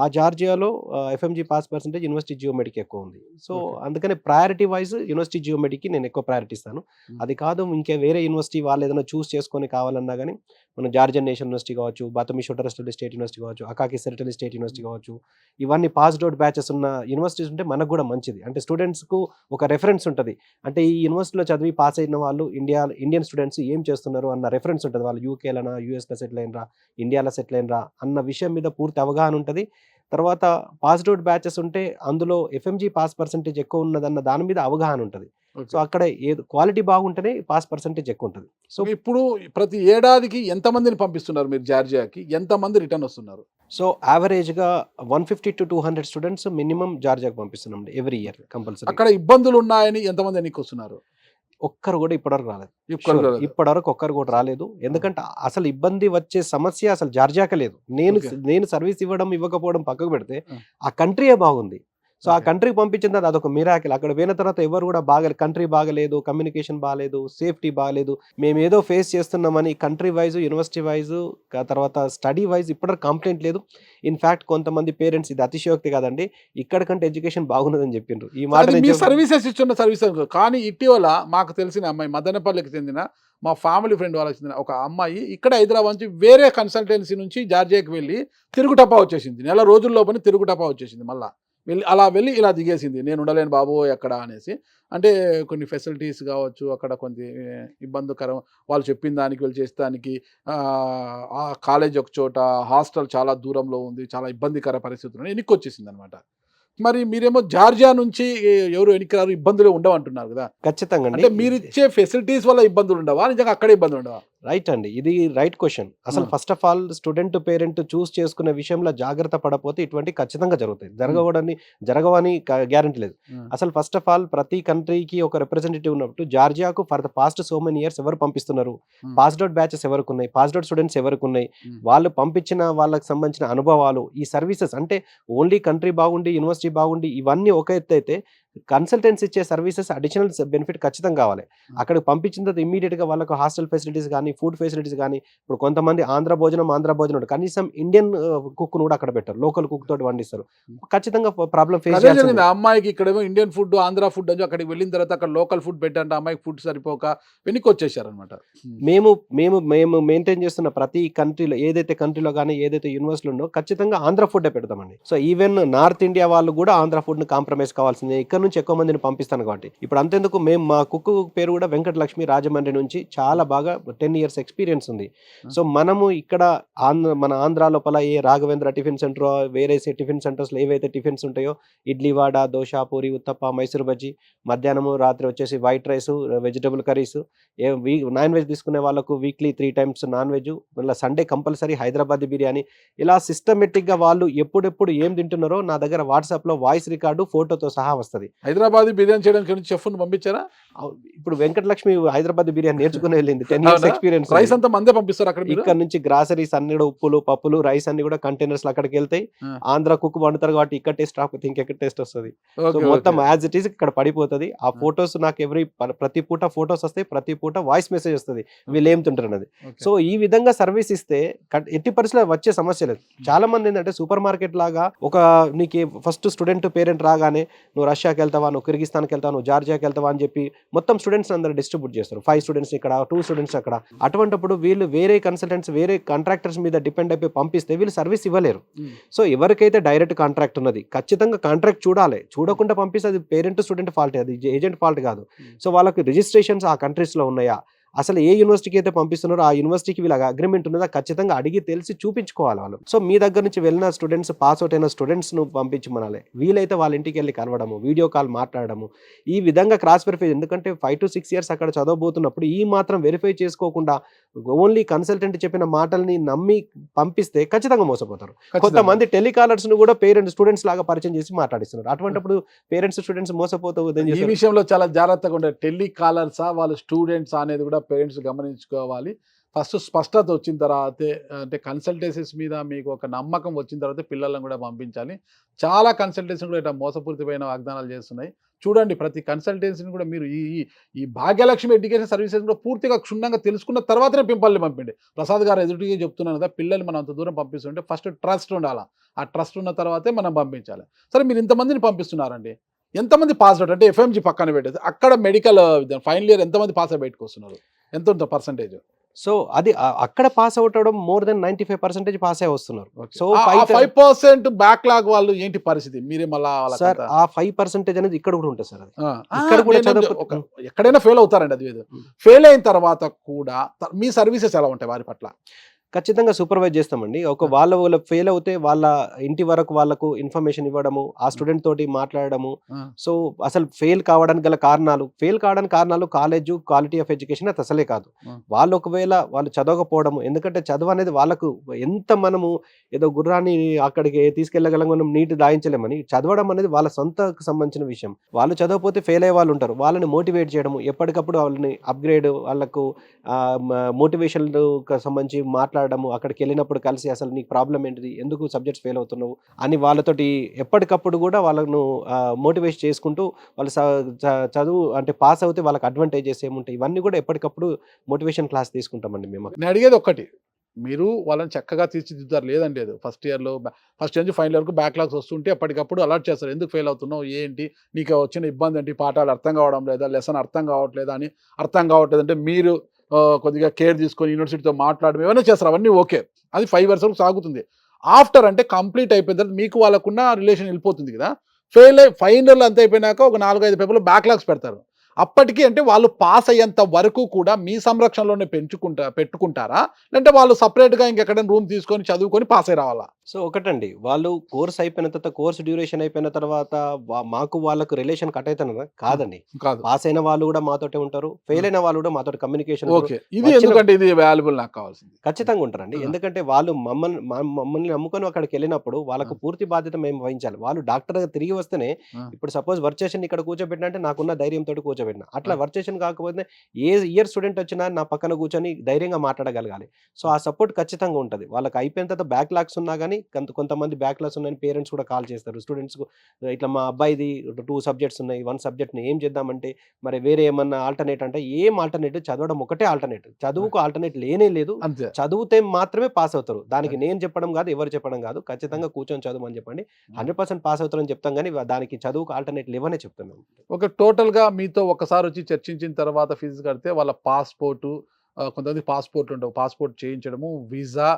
ఆ జార్జియాలో ఎఫ్ఎంజీ పాస్ పర్సంటేజ్ యూనివర్సిటీ జియోమెడికి ఎక్కువ ఉంది. సో అందుకనే ప్రయారిటీ వైజ్ యూనివర్సిటీ జియోమెడికి నేను ఎక్కువ ప్రయారిటీ ఇస్తాను. అది కాదు ఇంకే వేరే యూనివర్సిటీ వాళ్ళు ఏదైనా చూస్ చేసుకొని కావాలన్నా కానీ మన జార్జియన్ నేషనల్ యూనివర్సిటీ కావచ్చు, బాతమి షోటరస్టల్ స్టేట్ యూనివర్సిటీ కావచ్చు, అకాకి సెరిటల్ స్టేట్ యూనివర్సిటీ కావచ్చు, ఇవన్నీ పాస్డ్ అవుట్ బ్యాచెస్ ఉన్న యూనివర్సిటీస్ ఉంటే మనకు కూడా మంచిది. అంటే స్టూడెంట్స్కు ఒక రెఫరెన్స్ ఉంటుంది. అంటే ఈ యూనివర్సిటీలో చదివి పాస్ అయిన వాళ్ళు ఇండియన్ స్టూడెంట్స్ ఏం చేస్తున్నారు అన్న రెఫరెన్స్ ఉంటుంది. వాళ్ళు యూకేలనా, యూఎస్లో సెటిల్ అయినరా, ఇండియాలో సెటిల్ అయినరా అన్న విషయం మీద పూర్తి అవగాహన ఉంటుంది. తర్వాత పాస్డ్ అవుట్ బ్యాచెస్ ఉంటే అందులో ఎఫ్ఎంజీ పాస్ పర్సంటేజ్ ఎక్కువ ఉన్నదన్న దాని మీద అవగాహన ఉంటుంది. సో అక్కడ క్వాలిటీ బాగుంటేనే పాస్ పర్సంటేజ్ ఎక్కువ ఉంటుంది. సో ఇప్పుడు ప్రతి ఏడాదికి ఎంతమందిని పంపిస్తున్నారు మీరు జార్జియాకి, ఎంతమంది రిటర్న్ వస్తున్నారు? సో యావరేజ్గా 150 to 200 స్టూడెంట్స్ మినిమం జార్జియాకి పంపిస్తున్నాం ఎవ్రీ ఇయర్ కంపల్సరీ. అక్కడ ఇబ్బందులు ఉన్నాయని ఎంతమంది ఎన్నికి వస్తున్నారు? ఒక్కరు కూడా ఇప్పటివరకు రాలేదు. ఇప్పటివరకు ఒక్కరు కూడా రాలేదు. ఎందుకంటే అసలు ఇబ్బంది వచ్చే సమస్య అసలు జార్జియాకే లేదు. నేను సర్వీస్ ఇవ్వకపోవడం పక్కకు పెడితే ఆ కంట్రీయే బాగుంది. సో ఆ కంట్రీకి పంపించిన తర్వాత అదొక మిరాకిల్. అక్కడ పోయిన తర్వాత ఎవరు కూడా కంట్రీ బాగలేదు, కమ్యూనికేషన్ బాగలేదు, సేఫ్టీ బాగలేదు, మేము ఏదో ఫేస్ చేస్తున్నామని కంట్రీ వైజ్, యూనివర్సిటీ వైజ్, తర్వాత స్టడీ వైజ్ ఇప్పటివరకు కంప్లైంట్ లేదు. ఇన్ఫాక్ట్ కొంతమంది పేరెంట్స్, ఇది అతిశయోక్తి కాదండి, ఇక్కడ కంటే ఎడ్యుకేషన్ బాగున్నదని చెప్పిండ్రు. ఈ మాట మీ సర్వీసెస్ ఇస్తున్న సర్వీస్ కానీ ఇటీవల మాకు తెలిసిన అమ్మాయి మదనపల్లికి చెందిన మా ఫ్యామిలీ ఫ్రెండ్ వాళ్ళకి చెందిన ఒక అమ్మాయి ఇక్కడ హైదరాబాద్ నుంచి వేరే కన్సల్టెన్సీ నుంచి జార్జియాకి వెళ్ళి తిరుగుటపా వచ్చేసింది. నెల రోజుల్లోపని తిరుగుటపా వచ్చేసింది. మళ్ళీ వెళ్ళి ఇలా దిగేసింది, నేను ఉండలేను బాబు ఎక్కడ అనేసి. అంటే కొన్ని ఫెసిలిటీస్ కావచ్చు, అక్కడ కొన్ని ఇబ్బందికరం, వాళ్ళు చెప్పిన దానికి వీళ్ళు చేసే దానికి, ఆ కాలేజ్ ఒక చోట, హాస్టల్ చాలా దూరంలో ఉంది, చాలా ఇబ్బందికర పరిస్థితులు ఎన్నిక వచ్చేసింది అనమాట. మరి మీరేమో జార్జియా నుంచి ఎవరు ఎన్నికరారు, ఇబ్బందులు ఉండవు అంటున్నారు కదా? ఖచ్చితంగా అంటే మీరు ఇచ్చే ఫెసిలిటీస్ వల్ల ఇబ్బందులు ఉండవా, నిజంగా అక్కడే ఇబ్బందులు ఉండవా? రైట్ అండి, ఇది రైట్ క్వశ్చన్. అసలు first of all student parent choose చేసుకునే విషయంలో జాగ్రత్త పడపోతే ఇటువంటి ఖచ్చితంగా జరుగుతాయి. జరగవని గ్యారంటీ లేదు. అసలు ఫస్ట్ ఆఫ్ ఆల్ ప్రతి కంట్రీకి ఒక రిప్రజెంటేటివ్ ఉన్నప్పుడు జార్జియాకు for the past so many years ఎవరు పంపిస్తున్నారు, పాస్డ్ అవుట్ బ్యాచెస్ ఎవరికి ఉన్నాయి, పాస్డ్ అవుట్ స్టూడెంట్స్ ఎవరికి ఉన్నాయి, వాళ్ళు పంపించిన వాళ్ళకి సంబంధించిన అనుభవాలు, ఈ సర్వీసెస్ అంటే ఓన్లీ కంట్రీ బాగుండి యూనివర్సిటీ బాగుండి ఇవన్నీ ఒక ఎత్తు అయితే కన్సల్టెన్సీ ఇచ్చే సర్వీసెస్ అడిషనల్ బెనిఫిట్ ఖచ్చితంగా కావాలి. అక్కడికి పంపించిన తర్వాత ఇమీడియట్గా వాళ్ళకు హాస్టల్ ఫెసిలిటీస్ కానీ, ఫుడ్ ఫెసిలిటీస్ కానీ, ఇప్పుడు కొంతమంది ఆంధ్ర భోజనం కనీసం ఇండియన్ కుక్ను కూడా అక్కడ పెట్టారు, లోకల్ కుక్ తోటి వండిస్తారు. ఖచ్చితంగా ప్రాబ్లం ఫేస్ చేయాలి. అమ్మాయికి ఇక్కడేమో ఇండియన్ ఫుడ్, ఆంధ్ర ఫుడ్ అని అక్కడికి వెళ్ళిన తర్వాత అక్కడ లోకల్ ఫుడ్ పెట్టంటే అమ్మాయికి ఫుడ్ సరిపోక వెనక్కి వచ్చేసారు అనమాట. మేము మెయింటైన్ చేస్తున్న ప్రతి కంట్రీలో, ఏదైతే కంట్రీలో కానీ ఏదైతే యూనివర్సిటీలో ఉందో ఖచ్చితంగా ఆంధ్ర ఫుడ్ పెడతామండి. సో ఈవెన్ నార్త్ ఇండియా వాళ్ళు కూడా ఆంధ్ర ఫుడ్ ని కాంప్రమైజ్ కావాల్సిందే. ఇక్కడ నుంచి ఎక్కువ మందిని పంపిస్తాను కాబట్టి. ఇప్పుడు అంతెందుకు, మా కుక్ పేరు కూడా వెంకటలక్ష్మి, రాజమండ్రి నుంచి, చాలా బాగా 10 years ఎక్స్పీరియన్స్ ఉంది. సో మనము ఇక్కడ మన ఆంధ్ర లోపల ఏ రాఘవేంద్ర టిఫిన్ సెంటర్, వేరే టిఫిన్ సెంటర్స్లో ఏవైతే టిఫిన్స్ ఉంటాయో, ఇడ్లీ, వడ, దోశ, పూరి, ఉత్తప్ప, మైసూర్ బజ్జీ, మధ్యాహ్నము రాత్రి వచ్చేసి white rice, vegetable curries, non veg తీసుకునే వాళ్ళకు వీక్లీ 3 times నాన్ వెజ్, మళ్ళీ సండే కంపల్సరీ హైదరాబాదీ బిర్యానీ, ఇలా సిస్టమేటిక్గా వాళ్ళు ఎప్పుడెప్పుడు ఏం తింటున్నారో నా దగ్గర వాట్సాప్లో వాయిస్ రికార్డు, ఫోటోతో సహా వస్తుంది. హైదరాబాద్ బిర్యానీ చేయడానికి చెఫ్ పంపించారా? ఇప్పుడు వెంకటలక్ష్మి హైదరాబాద్ బిర్యానీ నేర్చుకుని వెళ్ళింది. 10 years ఎక్స్పీరియన్స్. రైస్ అంతా మందే పంపిస్తారు అక్కడ? ఇక్కడ నుంచి గ్రాసరీస్ అన్ని కూడా, ఉప్పులు, పప్పులు, రైస్ అన్ని కూడా కంటైనర్స్ అక్కడికి వెళ్తాయి. ఆంధ్ర కుక్ వండుతారు కాబట్టి ఇక్కడ టేస్ట్ రాకపోతే ఇంకెక్కడ టేస్ట్ వస్తుంది. సో మొత్తం యాజ్ ఇట్ ఈస్ ఇక్కడ పడిపోతుంది. ఆ ఫొటోస్ నాకు ప్రతి పూట ఫొటోస్ వస్తాయి, ప్రతి పూట వాయిస్ మెసేజ్ వస్తుంది వీళ్ళు ఏం తింటారన్నది. సో ఈ విధంగా సర్వీస్ ఇస్తే ఎట్టి పరిస్థితుల్లో వచ్చే సమస్య లేదు. చాలా మంది ఏంటంటే సూపర్ మార్కెట్ లాగా, నీకు ఫస్ట్ స్టూడెంట్ పేరెంట్ రాగానే నువ్వు రష్యాకి వెళ్తావా, నువ్వు కిర్గిస్తాన్కి వెళ్తావా, నువ్వు జార్జియాకి వెళ్తావా అని చెప్పి మొత్తం స్టూడెంట్స్ అందరూ డిస్ట్రిబ్యూట్ చేస్తారు. 5 students ఇక్కడ, 2 students అక్కడ. అటువంటిప్పుడు వీళ్ళు వేరే కన్సల్టెంట్స్, వేరే కాంట్రాక్టర్స్ మీద డిపెండ్ అయిపోయి పంపిస్తే వీళ్ళు సర్వీస్ ఇవ్వలేరు. సో ఎవరికైతే డైరెక్ట్ కాంట్రాక్ట్ ఉన్నది ఖచ్చితంగా కాంట్రాక్ట్ చూడాలి. చూడకుండా పంపిస్తే అది పేరెంట్ స్టూడెంట్ ఫాల్ట్, అది ఏజెంట్ ఫాల్ట్ కాదు. సో వాళ్ళకి రిజిస్ట్రేషన్స్ ఆ కంట్రీస్లో ఉన్నాయా, అసలు ఏ యూనివర్సిటీకి అయితే పంపిస్తున్నారో ఆ యూనివర్సిటీకి వీళ్ళ అగ్రిమెంట్ ఉన్నదా ఖచ్చితంగా అడిగి తెలిసి చూపించుకోవాలి వాళ్ళు. సో మీ దగ్గర నుంచి వెళ్ళిన స్టూడెంట్స్, పాస్ అవుట్ అయిన స్టూడెంట్స్ను పంపించమనాలి. వీలైతే వాళ్ళ ఇంటికి వెళ్ళి కలవడము, వీడియో కాల్ మాట్లాడము, ఈ విధంగా క్రాస్ వెరిఫై. ఎందుకంటే 5 to 6 years అక్కడ చదవబోతున్నప్పుడు ఈ మాత్రం వెరిఫై చేసుకోకుండా ఓన్లీ కన్సల్టెంట్ చెప్పిన మాటల్ని నమ్మి పంపిస్తే ఖచ్చితంగా మోసపోతారు. కొంతమంది టెలికాలర్స్ ను కూడా స్టూడెంట్స్ లాగా పరిచయం చేసి మాట్లాడిస్తున్నారు. అటువంటిప్పుడు పేరెంట్స్ స్టూడెంట్స్ మోసపోతూ ఈ విషయంలో చాలా జాగ్రత్తగా ఉండాలి. టెలికాలర్సా వాళ్ళ స్టూడెంట్స్ అనేది కూడా పేరెంట్స్ గమనించుకోవాలి. ఫస్ట్ స్పష్టత వచ్చిన తర్వాతే, అంటే కన్సల్టెన్సీస్ మీద మీకు ఒక నమ్మకం వచ్చిన తర్వాత పిల్లలను కూడా పంపించాలి. చాలా కన్సల్టెన్సీ కూడా ఇట్లా మోసపూరితమైన వాగ్దానాలు చేస్తున్నాయి. చూడండి, ప్రతి కన్సల్టెన్సీని కూడా మీరు ఈ భాగ్యలక్ష్మి ఎడ్యుకేషన్ సర్వీసెస్ కూడా పూర్తిగా క్షుణ్ణంగా తెలుసుకున్న తర్వాతనే పిల్లల్ని పంపండి. ప్రసాద్ గారు ఎదుటిగా చెప్తున్నాను కదా, పిల్లల్ని మనం అంత దూరం పంపిస్తుంటే ఫస్ట్ ట్రస్ట్ ఉండాలి. ఆ ట్రస్ట్ ఉన్న తర్వాతే మనం పంపించాలి. సరే, మీరు ఇంతమందిని పంపిస్తున్నారండి, ఎంతమంది పాస్ అవుట్, అంటే ఎఫ్ఎంజీ పక్కన పెట్టేది, అక్కడ మెడికల్ ఫైనల్ ఇయర్ ఎంతమంది పాస్ అయి బయటకు వస్తున్నారు, ఎంత ఉంటుంది పర్సంటేజ్? సో అది అక్కడ పాస్ అవుట్ అవడం more than 95% పాస్ అయి వస్తున్నారు. సో 5% బ్యాక్లాగ్ వాళ్ళు ఏంటి పరిస్థితి? మీరే మళ్ళీ సార్ ఆ 5% అనేది ఇక్కడ కూడా ఉంటుంది సార్. అది ఇక్కడ కూడా ఎక్కడైనా ఫెయిల్ అవుతారండి. అది ఫెయిల్ అయిన తర్వాత కూడా మీ సర్వీసెస్ ఎలా ఉంటాయి వారి పట్ల? ఖచ్చితంగా సూపర్వైజ్ చేస్తామండి. వాళ్ళ ఫెయిల్ అవుతే వాళ్ళ ఇంటి వరకు వాళ్ళకు ఇన్ఫర్మేషన్ ఇవ్వడము, ఆ స్టూడెంట్ తోటి మాట్లాడడము. సో అసలు ఫెయిల్ కావడానికి గల కారణాలు కాలేజ్ క్వాలిటీ ఆఫ్ ఎడ్యుకేషన్ అది అసలే కాదు. వాళ్ళు ఒకవేళ వాళ్ళు చదవకపోవడము, ఎందుకంటే చదువు అనేది వాళ్ళకు ఎంత మనము ఏదో గుర్రాన్ని అక్కడికి తీసుకెళ్ళగలం, మనం నీట్ దాయించలేమని. చదవడం అనేది వాళ్ళ సొంతకు సంబంధించిన విషయం. వాళ్ళు చదవకపోతే ఫెయిల్ అయ్యే వాళ్ళు ఉంటారు, వాళ్ళని మోటివేట్ చేయడము, ఎప్పటికప్పుడు వాళ్ళని అప్గ్రేడ్, వాళ్ళకు మోటివేషన్ సంబంధించి మాట్లాడడం, మాట్లాడడము, అక్కడికి వెళ్ళినప్పుడు కలిసి అసలు నీకు ప్రాబ్లం ఏంటిది, ఎందుకు సబ్జెక్ట్స్ ఫెయిల్ అవుతున్నావు అని వాళ్ళతోటి ఎప్పటికప్పుడు కూడా వాళ్ళను మోటివేట్ చేసుకుంటూ వాళ్ళు చదువు అంటే పాస్ అవుతే వాళ్ళకి అడ్వాంటేజెస్ ఏముంటాయి ఇవన్నీ కూడా ఎప్పటికప్పుడు మోటివేషన్ క్లాస్ తీసుకుంటామండి మేము. నేను అడిగేది ఒక్కటి, మీరు వాళ్ళని చక్కగా తీర్చిదిద్దారు లేదండి, లేదు ఫస్ట్ ఇయర్ నుంచి ఫైనల్ ఇయర్ వరకు బ్యాక్లాగ్స్ వస్తుంటే ఎప్పటికప్పుడు అలర్ట్ చేస్తారు, ఎందుకు ఫెయిల్ అవుతున్నావు, ఏంటి నీకు వచ్చిన ఇబ్బంది ఏంటి, పాఠాలు అర్థం కావడం లేదా, లెసన్ అర్థం కావట్లేదా అని, అర్థం కావట్లేదు అంటే మీరు కొద్దిగా కేర్ తీసుకొని యూనివర్సిటీతో మాట్లాడడం ఏమైనా చేస్తారు, అవన్నీ ఓకే, అది 5 years వరకు సాగుతుంది. ఆఫ్టర్ అంటే కంప్లీట్ అయిపోయిన తర్వాత మీకు వాళ్ళకున్న రిలేషన్ వెళ్ళిపోతుంది కదా, ఫైనల్ అంతా అయిపోయినాక ఒక 4-5 పేపర్లు బ్యాక్లాగ్స్ పెడతారు. అప్పటికి అంటే వాళ్ళు పాస్ అయ్యేంత వరకు కూడా మీ సంరక్షణలోనే పెట్టుకుంటారా, లేదంటే వాళ్ళు సపరేట్గా ఇంకెక్కడైనా రూమ్ తీసుకొని చదువుకొని పాస్ అయ్యి రావాలా? సో ఒకటండి, వాళ్ళు కోర్స్ అయిపోయిన తర్వాత, కోర్స్ డ్యూరేషన్ అయిపోయిన తర్వాత మాకు వాళ్ళకు రిలేషన్ కట్ అవుతున్నా కాదండి. కాదు, పాస్ అయిన వాళ్ళు కూడా మాతోటే ఉంటారు, ఫెయిల్ అయిన వాళ్ళు కూడా మాతో కమ్యూనికేషన్ ఓకే, ఇది ఎందుకంటే ఇది వాల్యుబుల్ నాకు కావాల్సింది. ఖచ్చితంగా ఉంటారండి. ఎందుకంటే వాళ్ళు మమ్మల్ని నమ్ముకొని అక్కడికి వెళ్ళినప్పుడు వాళ్ళకు పూర్తి బాధ్యత మేము వహించాలి. వాళ్ళు డాక్టర్గా తిరిగి వస్తేనే, ఇప్పుడు సపోజ్ వర్చేషన్ ఇక్కడ కూర్చోబెట్టిన అంటే నాకున్న ధైర్యంతో కూర్చోబెట్టిన, అట్లా వర్చేషన్ కాకపోతే ఏ ఇయర్ స్టూడెంట్ వచ్చినా నా పక్కన కూర్చొని ధైర్యంగా మాట్లాడగలగాలి. సో ఆ సపోర్ట్ ఖచ్చితంగా ఉంటుంది. వాళ్ళకి అయిపోయిన తర్వాత బ్యాక్లాగ్స్ ఉన్నా కానీ, కొంతమంది బ్యాక్లాగ్స్ ఉన్నాయని పేరెంట్స్ కూడా కాల్ చేస్తారు స్టూడెంట్స్కు, ఇట్లా మా అబ్బాయిది 2 subjects ఉన్నాయి, 1 subjectని ఏం చేద్దామంటే, మరి వేరే ఏమన్నా ఆల్టర్నేట్ అంటే, ఏం ఆల్టర్నేటివ్, చదవడం ఒకటే ఆల్టర్నేటివ్, చదువుకు ఆల్టర్నేట్ లేనే లేదు, అంతే, చదివితే మాత్రమే పాస్ అవుతారు. దానికి నేను చెప్పడం కాదు, ఎవరు చెప్పడం కాదు, ఖచ్చితంగా కూర్చొని చదవమని చెప్పండి, 100% పాస్ అవుతారని చెప్తాం. కానీ దానికి చదువుకు ఆల్టర్నేట్ లేవనే చెప్తున్నాం. ఒక టోటల్గా మీతో ఒకసారి వచ్చి చర్చించిన తర్వాత ఫీజు కడితే వాళ్ళ పాస్పోర్టు, కొంతమంది పాస్పోర్ట్ ఉండవు, పాస్పోర్ట్ చేయించడము, వీసా,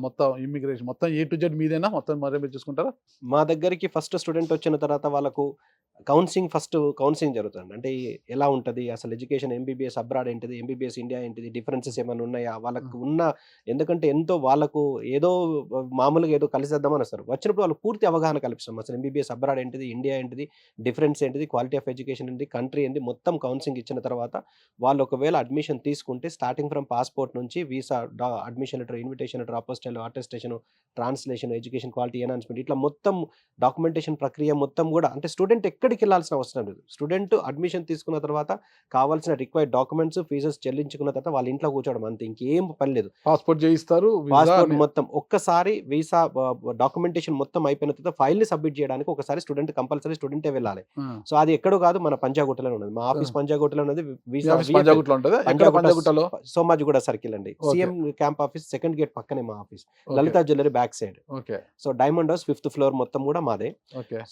మొత్తం ఇమ్మిగ్రేషన్, మొత్తం A to Z మీదేనా, మొత్తం మరే మీరు చూసుకుంటారా? మా దగ్గరికి ఫస్ట్ స్టూడెంట్ వచ్చిన తర్వాత వాళ్ళకు కౌన్సిలింగ్ జరుగుతుంది. అంటే ఎలా ఉంటుంది అసలు ఎడ్యుకేషన్, ఎంబీబీఎస్ అబ్రాడ్ ఏంటిది, ఎంబీబీఎస్ ఇండియా ఏంటిది, డిఫరెన్సెస్ ఏమైనా ఉన్నాయా వాళ్ళకు ఉన్న, ఎందుకంటే ఎంతో వాళ్ళకు ఏదో మామూలుగా ఏదో కలిసేద్దామని వస్తారు, వచ్చినప్పుడు వాళ్ళు పూర్తి అవగాహన కల్పిస్తాం. అసలు ఎంబీబీఎస్ అబ్రాడ్ ఏంటిది, ఇండియా ఏంటిది, డిఫరెన్స్ ఏంటిది, క్వాలిటీ ఆఫ్ ఎడ్యుకేషన్ ఏంటి, కంట్రీ ఏంటి, మొత్తం కౌన్సిలింగ్ ఇచ్చిన తర్వాత వాళ్ళు ఒకవేళ అడ్మిషన్ తీసుకుంటే స్టార్టింగ్ ఫ్రమ్ పాస్పోర్ట్ నుంచి visa, admission letter, invitation letter, apostle, attestation, translation, education quality enhancement, ఇట్లా మొత్తం డాక్యుమెంటేషన్ ప్రక్రియ మొత్తం కూడా, అంటే స్టూడెంట్ ఎక్కడికి వెళ్ళాల్సిన అవసరం లేదు. స్టూడెంట్ అడ్మిషన్ తీసుకున్న తర్వాత కావాల్సిన రిక్వైర్డ్ డాక్యుమెంట్స్, ఫీజెస్ చెల్లించుకున్న తర్వాత వాళ్ళ ఇంట్లో కూర్చోవడం అంతే, ఇంకేం పని లేదు. పాస్పోర్ట్ చేయిస్తారు, పాస్పోర్ట్ మొత్తం ఒక్కసారి వీసా డాక్యుమెంటేషన్ మొత్తం అయిపోయిన తర్వాత ఫైల్ ని సబ్మిట్ చేయడానికి ఒకసారి కంపల్సరీ స్టూడెంటే వెళ్ళాలి. సో అది ఎక్కడో కాదు, మన పంజాగుట్టలో ఉన్నది, మా ఆఫీస్ పంజాగుట్టలో ఉన్నది, సోమాజిగూడ సర్కిల్ అండి, CM camp office, 2nd gate పక్కనే మా office, Lalitha jewellery back side. So diamond house 5th floor మొత్తం కూడా మాదే.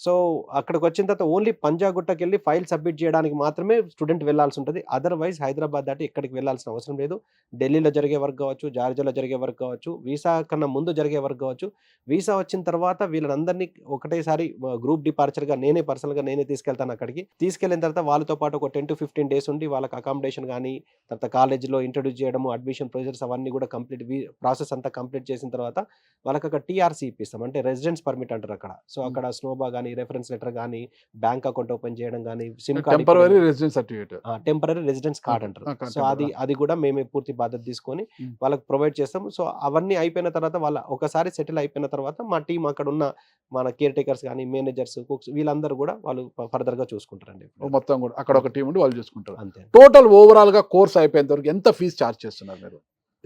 సో అక్కడికి వచ్చిన తర్వాత ఓన్లీ పంజాగుట్టకి వెళ్ళి ఫైల్ సబ్మిట్ చేయడానికి మాత్రమే స్టూడెంట్ వెళ్లాల్సి ఉంటుంది. అదర్వైజ్ హైదరాబాద్ దాటి ఎక్కడికి వెళ్లాల్సిన అవసరం లేదు. ఢిల్లీలో జరిగే వర్క్ కావచ్చు, జార్జియాలో జరిగే వర్క్ కావచ్చు, వీసా కన్నా ముందు జరిగే వర్క్ కావచ్చు, వీసా వచ్చిన తర్వాత వీళ్ళందరినీ ఒకటేసారి గ్రూప్ డిపార్చర్ గా నేనే తీసుకెళ్తాను. అక్కడికి తీసుకెళ్లిన తర్వాత వాళ్ళతో పాటు ఒక 10 to 15 days ఉండి వాళ్ళకి అకామిడేషన్ కానీ, తర్వాత కాలేజీలో ఇంట్రొడ్యూస్ చేయడము, అడ్మిషన్ ప్రొసీజర్స్ అవన్నీ కూడా ప్రాసెస్ అంతా కంప్లీట్ చేసిన తర్వాత వాళ్ళకి అక్కడ టీఆర్సీ ఇప్పిస్తాం, అంటే రెసిడెన్స్ పర్మిట్ అంటారు అక్కడ. సో అక్కడ స్నోబా కానీ, రెఫరెన్స్ లెటర్ కానీ, బ్యాంక్ అకౌంట్ ఓపెన్ చేయడం కానీ, SIM card, temporary residence certificate, temporary residence card అంటారు. సో అది కూడా మేమే పూర్తి బాధ్యత తీసుకొని వాళ్ళకి ప్రొవైడ్ చేస్తాం. సో అవన్నీ అయిపోయిన తర్వాత వాళ్ళ ఒకసారి సెటిల్ అయిపోయిన తర్వాత మా టీం అక్కడ ఉన్న మన కేర్ టేకర్స్ కానీ, మేనేజర్స్, కుక్స్, వీళ్ళందరూ కూడా వాళ్ళు ఫర్దర్ గా చూసుకుంటారండి. మొత్తం కూడా అక్కడ ఒక టీం ఉండి వాళ్ళు చూసుకుంటారు. అంతే. టోటల్ ఓవరాల్ గా కోర్స్ అయిపోయేంత వరకు ఎంత ఫీజు చార్జ్ చేస్తున్నారు మీరు?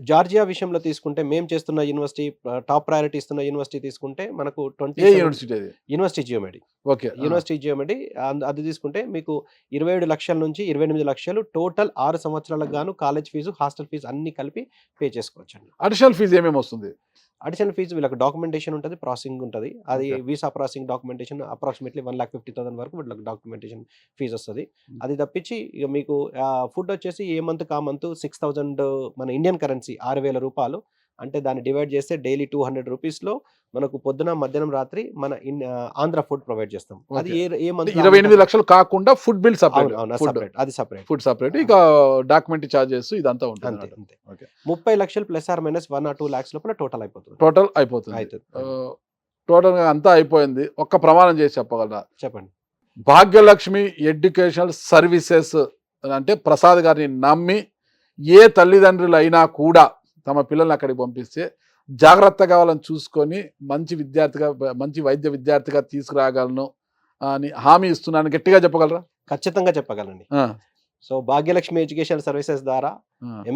జార్జియా విషయంలో తీసుకుంటే, మేము చేస్తున్న యూనివర్సిటీ, టాప్ ప్రయారిటీ ఇస్తున్న యూనివర్సిటీ తీసుకుంటే మనకు యూనివర్సిటీ జియోమెడి, యూనివర్సిటీ జియోమెడి అది తీసుకుంటే మీకు 27 లక్షల నుంచి 28 లక్షలు టోటల్ 6 సంవత్సరాలకు గాను కాలేజ్ ఫీజు, హాస్టల్ ఫీజు అన్ని కలిపి పే చేసుకోవచ్చు అండి. అడిషనల్ ఫీజు ఏమేమి వస్తుంది? అడిషనల్ ఫీజు వీళ్ళకి డాక్యుమెంటేషన్ ఉంటుంది, ప్రాసెసింగ్ ఉంటుంది. అది వీసా ప్రాసెసింగ్ డాక్యుమెంటేషన్ అప్రాక్సిమేట్లీ 1,50,000 వరకు వీళ్ళకి డాక్యుమెంటేషన్ ఫీజు వస్తుంది. అది తప్పించి ఇక మీకు ఫుడ్ వచ్చేసి ఏ మంత్ కా మంత్ 6,000 మన ఇండియన్ కరెన్సీ 6,000 రూపాయలు, అంటే దాన్ని డివైడ్ చేస్తే డైలీ 200 రూపీస్లో మనకు పొద్దున, మధ్యాహ్నం, రాత్రి మన ఆంధ్ర ఫుడ్ ప్రొవైడ్ చేస్తాం. అది ఏ మంత్ 28 లక్షలు కాకుండా ఫుడ్ బిల్ సపరేట్, అది సపరేట్, ఫుడ్ సపరేట్, ఇక డాక్యుమెంట్ చార్జెస్ ఇదంతా ఉంటుంది. 30 లక్షలు plus or minus 1 or 2 lakhs లోపల టోటల్ అయిపోతుంది. టోటల్ గా అంతా అయిపోయింది. ఒక్క ప్రమాణం చేసి చెప్పగలరా? చెప్పండి. భాగ్యలక్ష్మి ఎడ్యుకేషనల్ సర్వీసెస్ అంటే ప్రసాద్ గారిని నమ్మి ఏ తల్లిదండ్రులు అయినా కూడా తమ పిల్లల్ని అక్కడికి పంపిస్తే జాగ్రత్తగా వాళ్ళని చూసుకొని మంచి వైద్య విద్యార్థిగా తీసుకురాగలను అని హామీ ఇస్తున్నాను, గట్టిగా చెప్పగలరా? ఖచ్చితంగా చెప్పగలండి. సో భాగ్యలక్ష్మి ఎడ్యుకేషన్ సర్వీసెస్ ద్వారా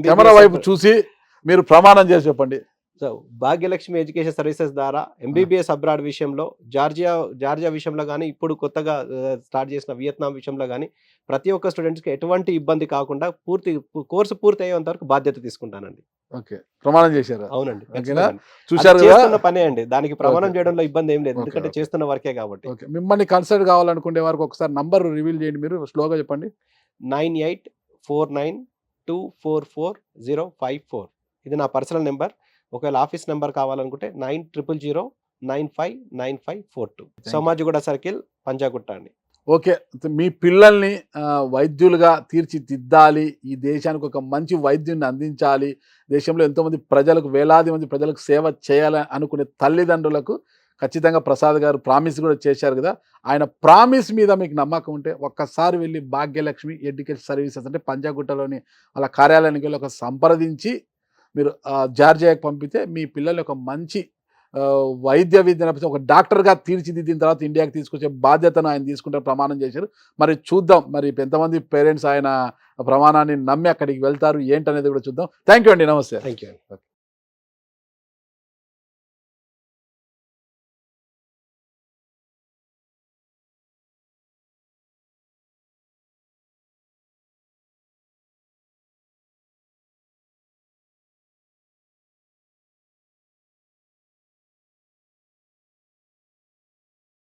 కెమెరా వైపు చూసి మీరు ప్రమాణం చేసి చెప్పండి. సో భాగ్యలక్ష్మి ఎడ్యుకేషన్ సర్వీసెస్ ద్వారా ఎంబీబీఎస్ అబ్రాడ్ విషయంలో జార్జియా విషయంలో కానీ ఇప్పుడు కొత్తగా స్టార్ట్ చేసిన వియత్నాం విషయంలో కానీ ప్రతి ఒక్క స్టూడెంట్స్కి ఎటువంటి ఇబ్బంది కాకుండా కోర్సు పూర్తి అయ్యేంత వరకు బాధ్యత తీసుకుంటానండి. ఓకే, ప్రమాణం చేశారు. అవునండి, ఓకేనా? చూశారు కదా? చేస్తున్న పనే అండి, దానికి ప్రమాణం ఓకే. చేయడంలో ఇబ్బంది ఏం లేదు, ఓకే, ఎందుకంటే ఓకే. చేస్తున్న వర్కే కాబట్టి. ఓకే, మిమ్మల్ని కన్సల్ట్ కావాలనుకునే వారికి ఒకసారి నంబర్ రివీల్ చేయండి, మీరు స్లోగా చెప్పండి. 9849244054 ఇది నా పర్సనల్ నెంబర్. ఒకవేళ ఆఫీస్ నెంబర్ కావాలనుకుంటే 9000959542 సోమాజిగూడ సర్కిల్, పంజాగుట్ట అండి. ఓకే, మీ పిల్లల్ని వైద్యులుగా తీర్చిదిద్దాలి, ఈ దేశానికి ఒక మంచి వైద్యుని అందించాలి, దేశంలో ఎంతోమంది ప్రజలకు, వేలాది మంది ప్రజలకు సేవ చేయాలని అనుకునే తల్లిదండ్రులకు ఖచ్చితంగా ప్రసాద్ గారు ప్రామిస్ కూడా చేశారు కదా. ఆయన ప్రామిస్ మీద మీకు నమ్మకం ఉంటే ఒక్కసారి వెళ్ళి భాగ్యలక్ష్మి ఎడ్యుకేషన్ సర్వీసెస్ అంటే పంజాగుట్టలోని వాళ్ళ కార్యాలయానికి వెళ్ళి ఒక సంప్రదించి మీరు జార్జియాకి పంపితే మీ పిల్లలు ఒక మంచి వైద్య విద్యను ఒక డాక్టర్గా తీర్చిదిద్దిన తర్వాత ఇండియాకి తీసుకొచ్చే బాధ్యతను ఆయన తీసుకుంటారు, ప్రమాణం చేశారు. మరి చూద్దాం మరి ఎంతమంది పేరెంట్స్ ఆయన ప్రమాణాన్ని నమ్మి అక్కడికి వెళ్తారు ఏంటనేది కూడా చూద్దాం. థ్యాంక్ యూ అండి, నమస్తే. Thank you.